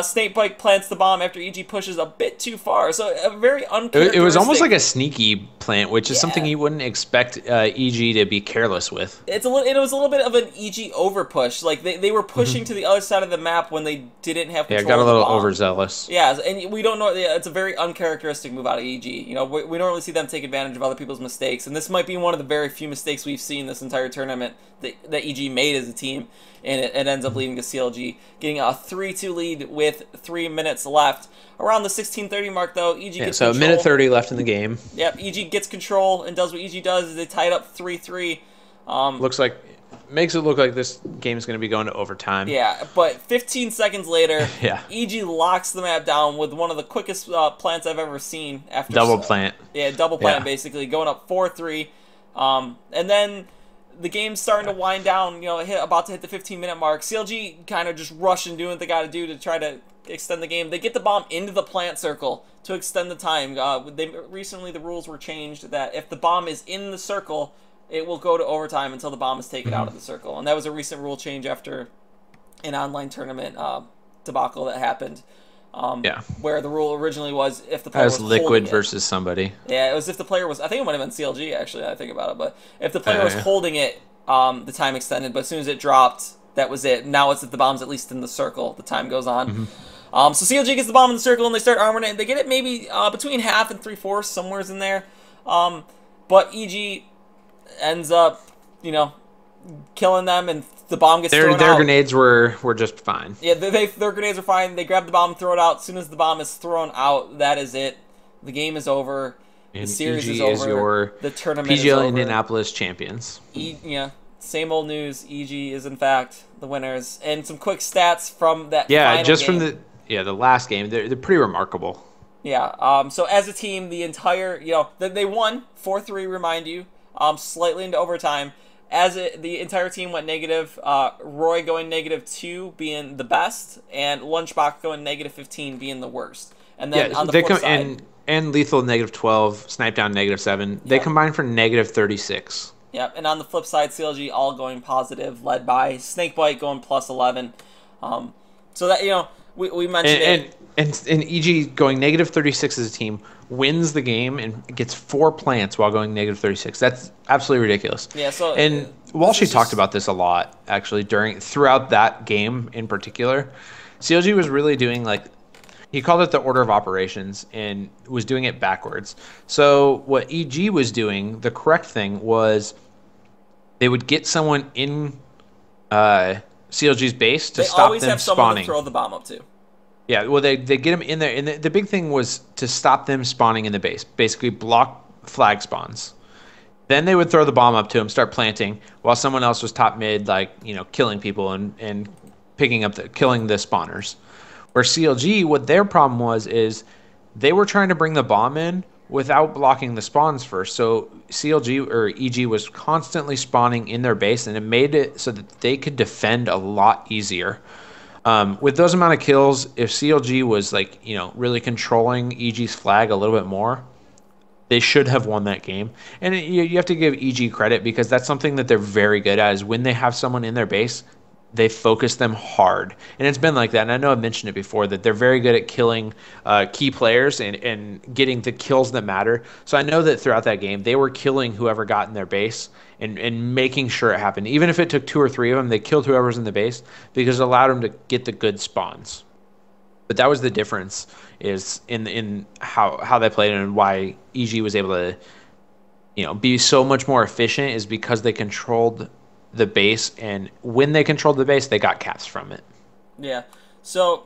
Snakebite plants the bomb after EG pushes a bit too far. So a very uncharacteristic... It was almost like a sneaky plant, which is something you wouldn't expect EG to be careless with. It was a little bit of an EG overpush. Like they were pushing to the other side of the map when they didn't have control. Yeah, got a little overzealous. Yeah, and we don't know. It's a very uncharacteristic move out of EG. We normally see them take advantage of other people's mistakes, and this might be one of the very few mistakes we've seen this entire tournament that EG made as a team. And it ends up leading to CLG getting a 3-2 lead with 3 minutes left. Around the 16:30 mark, though, EG gets control. So a minute 30 left in the game. Yep, EG gets control and does what EG does. Is they tie it up 3-3. Makes it look like this game is going to be going to overtime. Yeah, but 15 seconds later, EG locks the map down with one of the quickest plants I've ever seen. After double plant. Yeah, double plant basically, going up 4-3. And then the game's starting to wind down, about to hit the 15-minute mark. CLG kind of just rushing, doing what they got to do to try to extend the game. They get the bomb into the plant circle to extend the time. Recently, the rules were changed that if the bomb is in the circle, it will go to overtime until the bomb is taken out of the circle. And that was a recent rule change after an online tournament debacle that happened. Where the rule originally was if the player was Liquid versus somebody. Yeah, it was if the player was... I think it might have been CLG, actually, I think about it. But if the player was holding it, the time extended. But as soon as it dropped, that was it. Now it's if the bomb's at least in the circle, the time goes on. So CLG gets the bomb in the circle, and they start armoring it. They get it maybe between half and 3/4, somewhere's in there. But EG ends up, killing them, and the bomb gets thrown out. Their grenades were just fine. Yeah, their grenades are fine. They grab the bomb, throw it out. As soon as the bomb is thrown out, that is it. The game is over. And the series EG is over. Is your the tournament PGL is over. Indianapolis champions. Same old news. EG is in fact the winners. And some quick stats from that. Yeah, just game. from the last game. They're pretty remarkable. Yeah. So as a team, the entire they won 4-3. Remind you, slightly into overtime. The entire team went negative, Roy going -2 being the best, and Lunchbox going -15 being the worst. And then on the flip side... And Lethal -12, Snipe Down -7. They combined for -36. Yep, and on the flip side, CLG all going positive, led by Snakebite going +11. So that, we mentioned it. And EG going negative 36 as a team wins the game and gets 4 plants while going negative 36. That's absolutely ridiculous. Yeah, so And Walshy talked about this a lot actually throughout that game in particular. CLG was really doing like he called it the order of operations and was doing it backwards. So what EG was doing, the correct thing was they would get someone in CLG's base to stop them spawning. They always have someone to throw the bomb up to. Yeah, well, they get them in there. And the big thing was to stop them spawning in the base, basically block flag spawns. Then they would throw the bomb up to him, start planting, while someone else was top mid, like, killing people and killing the spawners. Where CLG, what their problem was is they were trying to bring the bomb in without blocking the spawns first. So CLG or EG was constantly spawning in their base, and it made it so that they could defend a lot easier. With those amount of kills, if CLG was really controlling EG's flag a little bit more, they should have won that game. And you have to give EG credit because that's something that they're very good at is when they have someone in their base, they focus them hard. And it's been like that. And I know I've mentioned it before that they're very good at killing key players and getting the kills that matter. So I know that throughout that game, they were killing whoever got in their base and making sure it happened. Even if it took 2 or 3 of them, they killed whoever's in the base because it allowed them to get the good spawns. But that was the difference is in how they played and why EG was able to be so much more efficient is because they controlled the base, and when they controlled the base, they got caps from it. Yeah. So,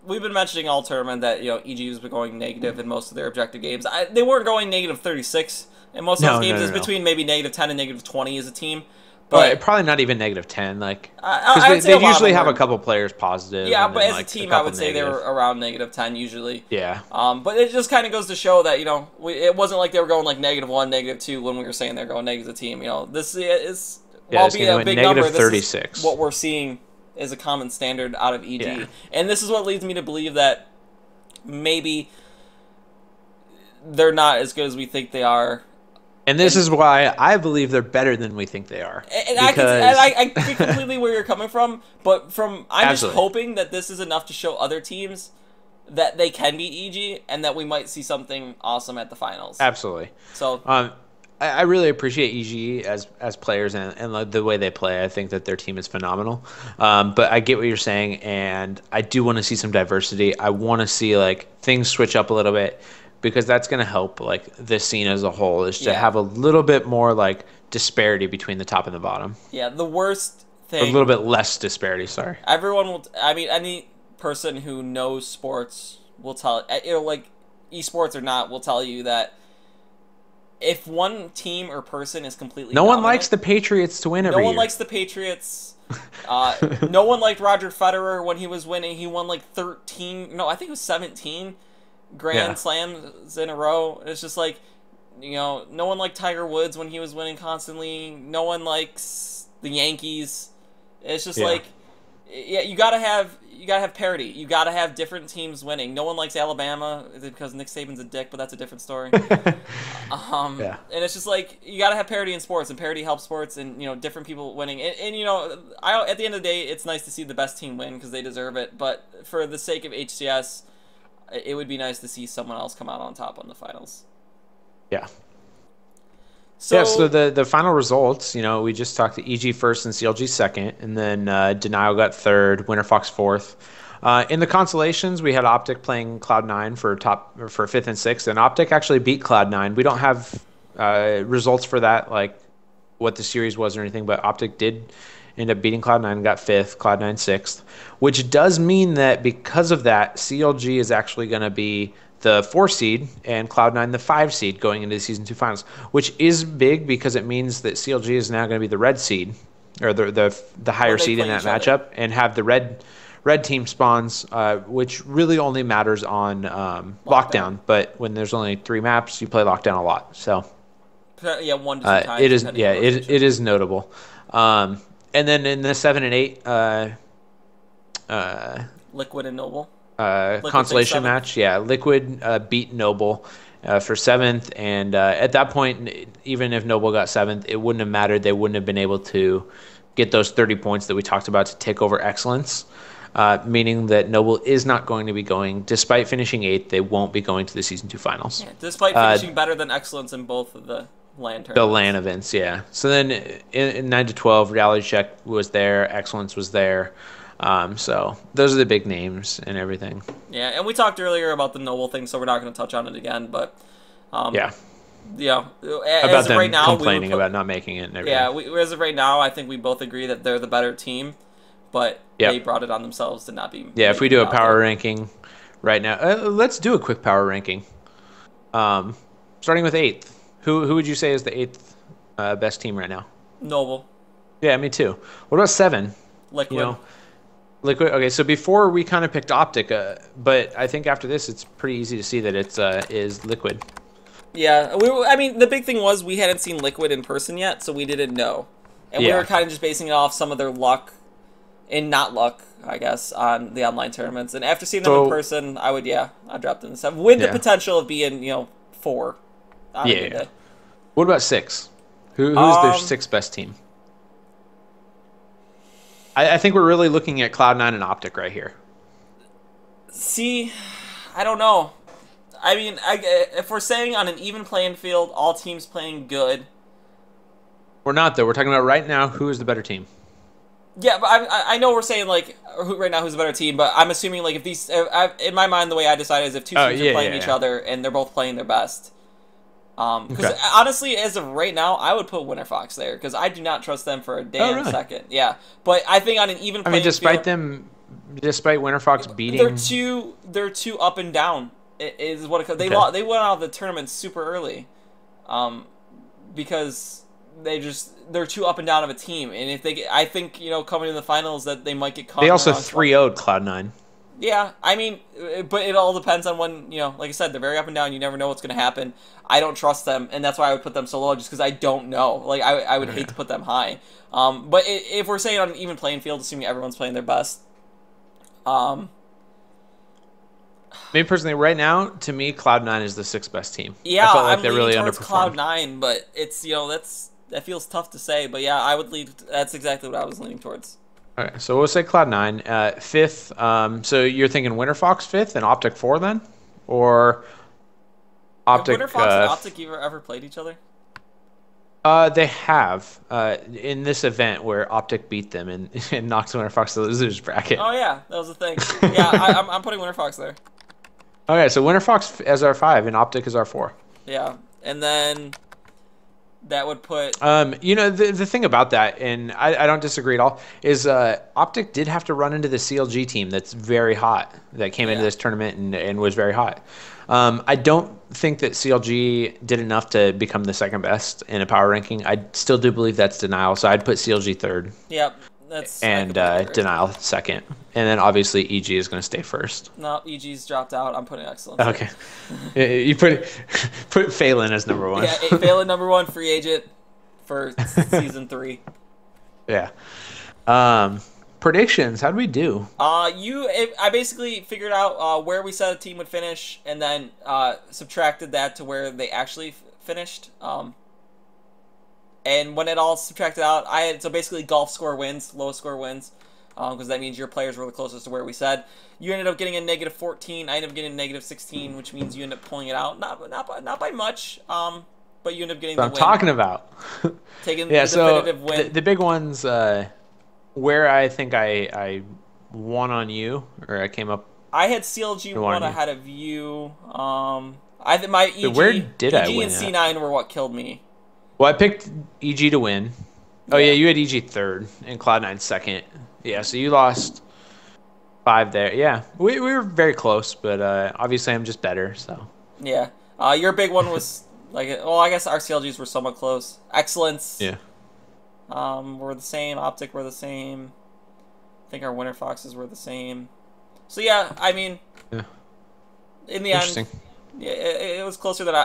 we've been mentioning all tournament that EG has been going negative in most of their objective games. They weren't going negative 36 in most of those games. It's between maybe negative 10 and negative 20 as a team. But probably not even negative 10, because they usually have a couple players positive. Yeah, but as a team, I would say they were around negative 10 usually. Yeah. But it just kind of goes to show that it wasn't like they were going like -1, -2 when we were saying they're going negative as a team. This is while being a big number, this 36. Is what we're seeing is a common standard out of EG, and this is what leads me to believe that maybe they're not as good as we think they are. And this is why I believe they're better than we think they are. And I get completely where you're coming from, but I'm just hoping that this is enough to show other teams that they can beat EG and that we might see something awesome at the finals. Absolutely. So I really appreciate EG as players and the way they play. I think that their team is phenomenal. But I get what you're saying, and I do want to see some diversity. I want to see things switch up a little bit, because that's going to help this scene as a whole is to have a little bit more disparity between the top and the bottom. Yeah, the worst thing... A little bit less disparity, sorry. Everyone will... any person who knows sports will tell... eSports or not, will tell you that if one team or person is completely No one likes the Patriots to win every year. No one likes the Patriots. No one liked Roger Federer when he was winning. He won 13... No, I think it was 17... Grand slams in a row. It's just no one liked Tiger Woods when he was winning constantly. No one likes the Yankees. It's just you gotta have parity. You gotta have different teams winning. No one likes Alabama because Nick Saban's a dick, but that's a different story. And it's just you gotta have parity in sports, and parity helps sports, and different people winning. And at the end of the day, it's nice to see the best team win because they deserve it. But for the sake of HCS, it would be nice to see someone else come out on top on the finals. Yeah. So the final results, we just talked to EG first and CLG second, and then Denial got third, Winterfox fourth. In the consolations, we had OpTic playing Cloud9 for fifth and sixth, and OpTic actually beat Cloud9. We don't have results for that, what the series was or anything, but OpTic did end up beating Cloud9 and got fifth, Cloud9 sixth, which does mean that because of that, CLG is actually going to be the 4 seed and Cloud9 the 5 seed going into the Season 2 finals, which is big because it means that CLG is now going to be the red seed, or the higher seed in that matchup, and have the red team spawns, which really only matters on lockdown. But when there's only 3 maps, you play lockdown a lot. So 1 to 2 times. It is it is notable. And then in the 7 and 8, Liquid and Noble. Consolation match, Liquid beat Noble for 7th, and at that point, even if Noble got 7th, it wouldn't have mattered. They wouldn't have been able to get those 30 points that we talked about to take over Excellence. meaning that Noble is not going to be going. Despite finishing 8th, they won't be going to the Season 2 finals. Yeah, despite finishing better than Excellence in both of the LAN tournaments. The LAN events, yeah. So then in 9 to 12, Reality Check was there, Excellence was there. So those are the big names and everything. Yeah, and we talked earlier about the Noble thing, so we're not going to touch on it again. But yeah, as of right now, complaining about not making it. And everything. Yeah, as of right now, I think we both agree that they're the better team, but they brought it on themselves to not be. Yeah, if we do a power ranking right now, let's do a quick power ranking. Starting with 8th, who would you say is the 8th best team right now? Noble. Yeah, me too. What about 7? Liquid. Liquid. Okay, so before we kind of picked OpTic, but I think after this, it's pretty easy to see that it's is Liquid. Yeah, I mean, the big thing was we hadn't seen Liquid in person yet, so we didn't know. And we were kind of just basing it off some of their luck, and not luck, I guess, on the online tournaments. And after seeing them in person, I'd drop them to 7. With the potential of being, 4. Yeah. What about 6? Who's their 6th best team? I think we're really looking at Cloud9 and OpTic right here. See, I don't know. I mean, if we're saying on an even playing field, all teams playing good. We're not, though. We're talking about right now, who is the better team? Yeah, but I know we're saying, like, right now who's the better team, but I'm assuming, like, if these... in my mind, the way I decided is if two teams are playing each other and they're both playing their best. Because honestly, as of right now, I would put Winterfox there, because I do not trust them for a damn second. Yeah, but I think on an even playing despite field, despite Winterfox beating... They're too up and down. Is what it, they went out of the tournament super early, because they're too up and down of a team, and if I think coming to the finals that they might get caught. They also 3-0'd Cloud9. Yeah, I mean, but it all depends on when like I said, they're very up and down. You never know what's going to happen. I don't trust them, and that's why I would put them so low, just because I don't know. Like I would hate to put them high. But if we're saying on an even playing field, assuming everyone's playing their best, me personally, right now, to me, Cloud9 is the 6th best team. Yeah, I felt like I'm they leaning really towards underperformed. Cloud9, but it's that feels tough to say. But yeah, I would lead. That's exactly what I was leaning towards. All right, so we'll say Cloud9 5th. So you're thinking Winterfox 5th and OpTic 4 then, or OpTic? Have Winterfox and OpTic ever played each other? They have in this event where OpTic beat them and knocked Winterfox to the losers bracket. Oh yeah, that was the thing. Yeah, I'm putting Winterfox there. Okay, so Winterfox as our 5 and OpTic is our 4. Yeah, and then that would put... the thing about that, and I don't disagree at all, is OpTic did have to run into the CLG team that's very hot, that came into this tournament and was very hot. I don't think that CLG did enough to become the 2nd best in a power ranking. I still do believe that's Denial, so I'd put CLG 3rd. Yep. And Denial 2nd. And then obviously EG is going to stay 1st. No, EG's dropped out. I'm putting Excellence. Okay. You put Phelan as number 1. Yeah, Phelan number 1, free agent for season 3. Yeah. Predictions, how'd we do? I basically figured out where we said a team would finish, and then subtracted that to where they actually finished. And when it all subtracted out, so basically golf score wins, lowest score wins, because that means your players were the closest to where we said. You ended up getting a -14. I ended up getting a -16, which means you end up pulling it out. Not by much, but you end up getting the win. I'm talking about. Taking the definitive win. The big ones, where I think I won on you, or I came up. I had CLG 1 ahead of you. I think my EG, where did I win and C9 were what killed me. Well, I picked EG to win. Oh, yeah, you had EG 3rd and Cloud9 2nd. Yeah, so you lost 5 there. Yeah, we were very close, but obviously I'm just better, so. Yeah. Your big one was, I guess our CLGs were somewhat close. Excellence. Yeah. Were the same. OpTic were the same. I think our Winterfoxes were the same. So, yeah, I mean, in the end... Yeah, it was closer than I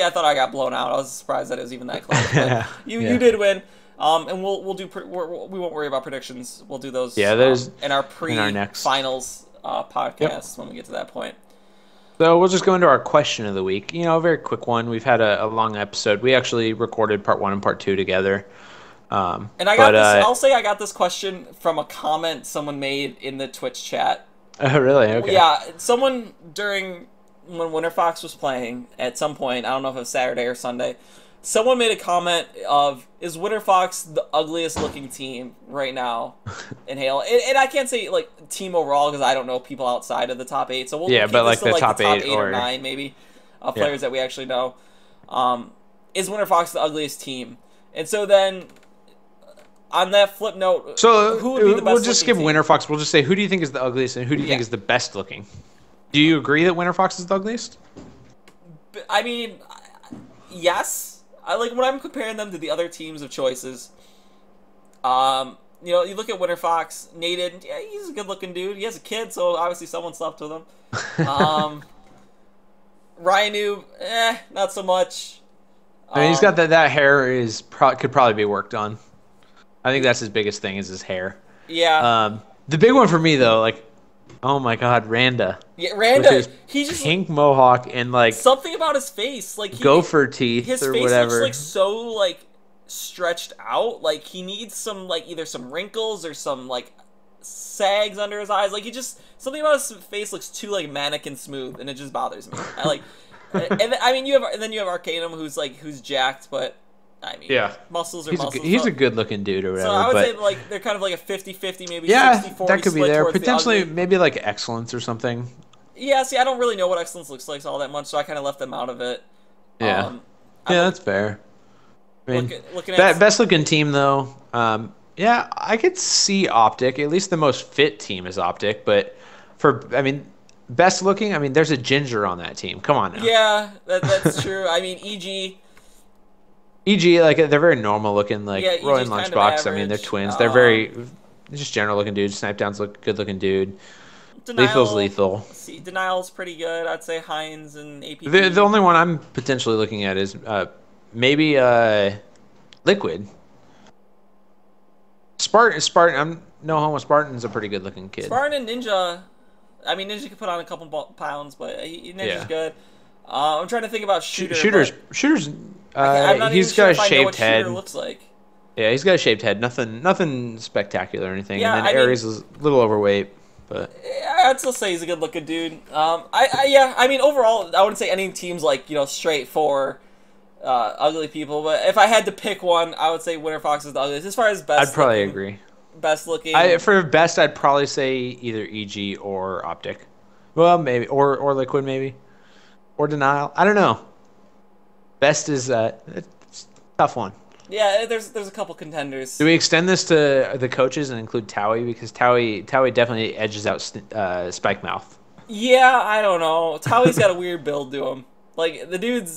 thought I got blown out. I was surprised that it was even that close. But you did win. And we'll do we won't worry about predictions. We'll do those in our finals podcast when we get to that point. So we'll just go into our question of the week. A very quick one. We've had a long episode. We actually recorded part 1 and part 2 together. And I got this. I'll say I got this question from a comment someone made in the Twitch chat. Oh, really? Okay. Yeah, someone during when Winterfox was playing at some point. I don't know if it was Saturday or Sunday. Someone made a comment of, is Winterfox the ugliest looking team right now in Halo? And I can't say like team overall because I don't know people outside of the top 8. So we'll keep but this like to, the top the top 8 or 9 maybe players that we actually know. Is Winterfox the ugliest team? And so then on that flip note, so who would be the best? We'll just skip Winterfox. We'll just say, who do you think is the ugliest and who do you think is the best looking? Do you agree that Winterfox is the ugliest? I mean, yes. I like when I'm comparing them to the other teams of choices. You know, you look at Winterfox, Naden. Yeah, he's a good-looking dude. He has a kid, so obviously someone slept with him. Ryanu, not so much. I mean, he's got that hair could probably be worked on. I think that's his biggest thing is his hair. Yeah. The big one for me though, like, oh my God, Randa. Yeah, Randa. He just pink mohawk and like something about his face, like gopher teeth his or face whatever. looks like so like stretched out. Like he needs some like either some wrinkles or some like sags under his eyes. Like he just something about his face looks too like mannequin smooth, and it just bothers me. I like, and I mean you have Arcanum who's jacked, but. I mean, muscles are muscles. He's a good-looking dude or whatever. So I would say like they're kind of like a 50-50, maybe 60-40 that could be there. Potentially, the maybe like Excellence or something. Yeah, see, I don't really know what Excellence looks like all that much, so I kind of left them out of it. Yeah, that's fair. I mean, looking at best-looking team though. Yeah, I could see OpTic. At least the most fit team is OpTic, but best-looking. I mean, there's a ginger on that team. Come on now. Yeah, that's true. I mean, EG, like they're very normal looking, like Roy and Lunchbox. I mean, they're twins. They're very just general looking dudes. Snipe Down's good looking dude. Lethal's lethal. See, Denial's pretty good. I'd say Hines and AP. The only one I'm potentially looking at is maybe Liquid. Spartan. I'm no homo. Spartan's a pretty good looking kid. Spartan and Ninja. I mean, Ninja could put on a couple pounds, but Ninja's good. I'm trying to think about Shooter's. He's got a shaved head. Looks like. Yeah, he's got a shaved head. Nothing spectacular or anything. Yeah, and then Ares is a little overweight, but I'd still say he's a good-looking dude. I mean, overall, I wouldn't say any team's like straight for ugly people. But if I had to pick one, I would say Winterfox is the ugliest. As far as best, I'd probably agree. Best looking. For best, I'd probably say either EG or OpTic. Well, maybe or Liquid maybe, or Denial. I don't know. Best is it's a tough one. Yeah, there's a couple contenders. Do we extend this to the coaches and include Towie? Because Towie definitely edges out Spike Mouth. Yeah, I don't know. Towie's got a weird build to him. Like the dude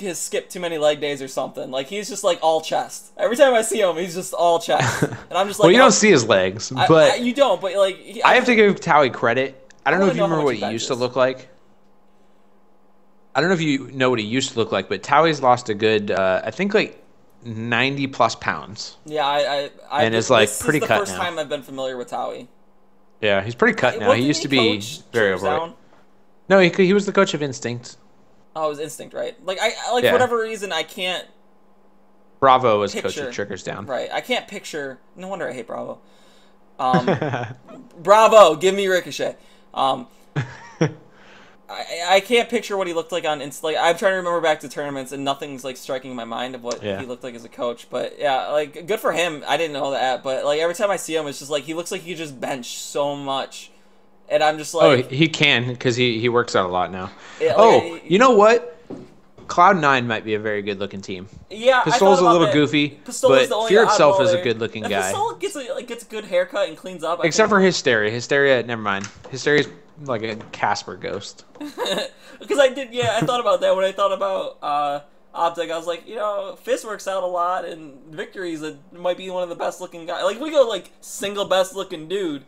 has skipped too many leg days or something. Like he's just like all chest. Every time I see him, he's just all chest, and I'm just like, well, you don't see his legs, but you don't. But like, I have to give Towie credit. I don't know if you remember what he used to look like. I don't know if you know what he used to look like, but Towie's lost a good, I think like 90+ pounds. Yeah, and it's like pretty cut now. This is the first time I've been familiar with Towie. Yeah, he's pretty cut now. He used to be very overweight. No, he was the coach of Instinct. Oh, it was Instinct, right? Like for whatever reason I can't. Bravo was coach of Triggers Down. Right, I can't picture. No wonder I hate Bravo. Bravo, give me Ricochet. I can't picture what he looked like on Like I'm trying to remember back to tournaments, and nothing's like striking in my mind of what he looked like as a coach. But yeah, like good for him. I didn't know that, but like every time I see him, it's just like he looks like he could just bench so much, and I'm just like, he can because he works out a lot now. Yeah, you know what? Cloud9 might be a very good looking team. Yeah, Pistol's a little goofy, but Fear itself is a good looking guy. Pistol gets a good haircut and cleans up. Except for Hysteria. Hysteria, never mind. Hysteria's like a Casper ghost. Because I thought about that when I thought about OpTic. I was like, Fist works out a lot, and Victory's might be one of the best looking guys. Like we go like single best looking dude.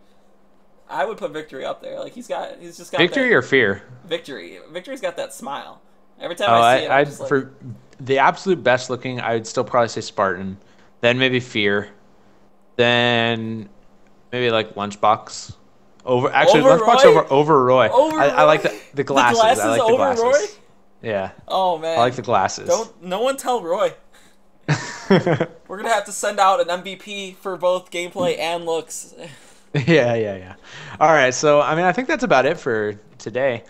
I would put Victory up there. Like he's just got Victory or Fear. Victory's got that smile. Every time I see him, for the absolute best looking, I would still probably say Spartan, then maybe Fear, then maybe like Lunchbox. Lunchbox over Roy. I like the glasses. I like the glasses. Roy? Yeah. Oh man. I like the glasses. No one tell Roy. We're gonna have to send out an MVP for both gameplay and looks. Yeah. All right, so I mean, I think that's about it for today.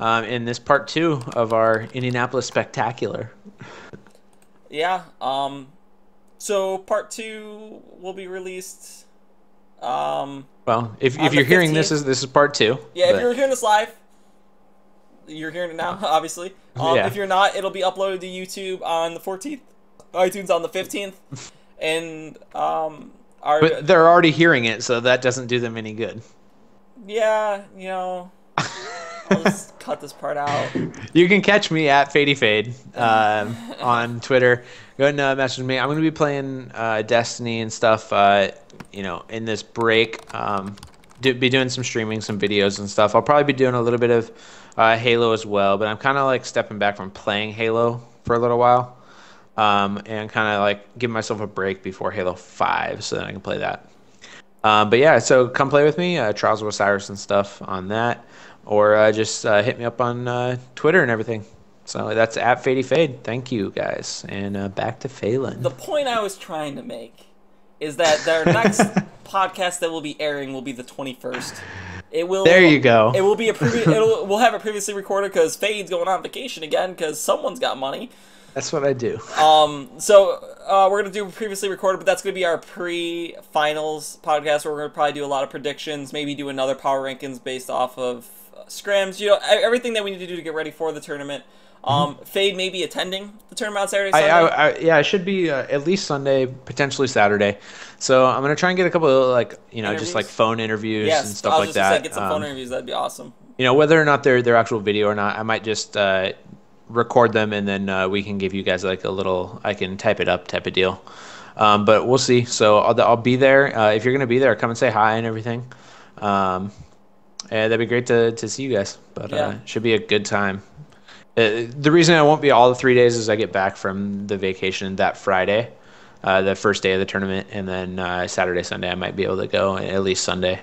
In this part 2 of our Indianapolis Spectacular. Yeah. So part 2 will be released. Well, if you're 15th. hearing this is part 2. Yeah, if you're hearing this live, you're hearing it now, obviously. Yeah. If you're not, it'll be uploaded to YouTube on the 14th, iTunes on the 15th, and but they're already hearing it, so that doesn't do them any good. Yeah, you know, I'll just cut this part out. You can catch me at Phade on Twitter. Go ahead and message me. I'm going to be playing Destiny and stuff, you know, in this break. Be doing some streaming, some videos and stuff. I'll probably be doing a little bit of Halo as well, but I'm kind of like stepping back from playing Halo for a little while, and kind of like give myself a break before Halo 5 so that I can play that. But yeah, so come play with me, Trials of Osiris and stuff on that, or just hit me up on Twitter and everything. So that's at Phade. Thank you, guys. And back to Phelan. The point I was trying to make is that their next podcast that will be airing will be the 21st. It will. There you go. It will be we'll have it previously recorded because Fade's going on vacation again because someone's got money. That's what I do. So we're gonna do previously recorded, but that's gonna be our pre-finals podcast where we're gonna probably do a lot of predictions, maybe do another power rankings based off of scrims. You know, everything that we need to do to get ready for the tournament. Phade may be attending the tournament on Saturday, Sunday. Yeah, I should be at least Sunday, potentially Saturday. So I'm gonna try and get a couple of Interviews? just like phone interviews and stuff I was like just that. gonna say, get some phone interviews. That'd be awesome. You know, whether or not they're actual video or not, I might just record them and then we can give you guys like a little. I can type it up type of deal. But we'll see. So I'll be there. If you're gonna be there, come and say hi and everything. And that'd be great to see you guys. But it should be a good time. The reason I won't be all the 3 days is I get back from the vacation that Friday, the first day of the tournament, and then Saturday, Sunday I might be able to go, at least Sunday.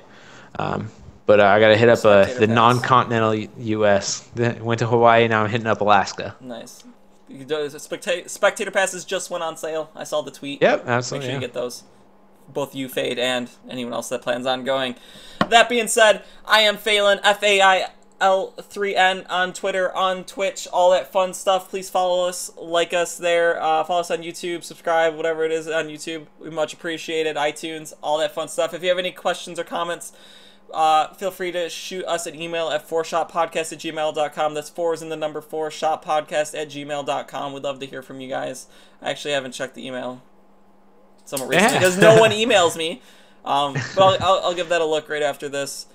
But I got to hit up the non-continental U.S. Went to Hawaii, now I'm hitting up Alaska. Nice. Spectator passes just went on sale. I saw the tweet. Yep, absolutely. Make sure you get those. Both you, Phade, and anyone else that plans on going. That being said, I am Phelan, FAIL3N on Twitter, on Twitch, all that fun stuff. Please follow us, like us there, follow us on YouTube, subscribe, whatever it is on YouTube. We much appreciate it. iTunes, all that fun stuff. If you have any questions or comments, feel free to shoot us an email at 4shoppodcast@gmail.com. That's 4 is in the number 4, shoppodcast@gmail.com. We'd love to hear from you guys. I actually haven't checked the email somewhat recently because no one emails me. But I'll give that a look right after this.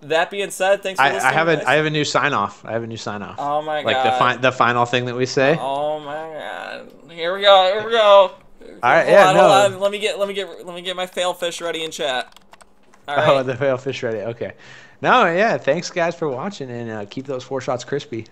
That being said, thanks for listening. I have a new sign off. Oh my god! Like the final thing that we say. Oh my god! Here we go. All right, hold on. Let me get my fail fish ready in chat. All right. Oh, the fail fish ready. Okay. No, yeah. Thanks guys for watching, and keep those 4 shots crispy.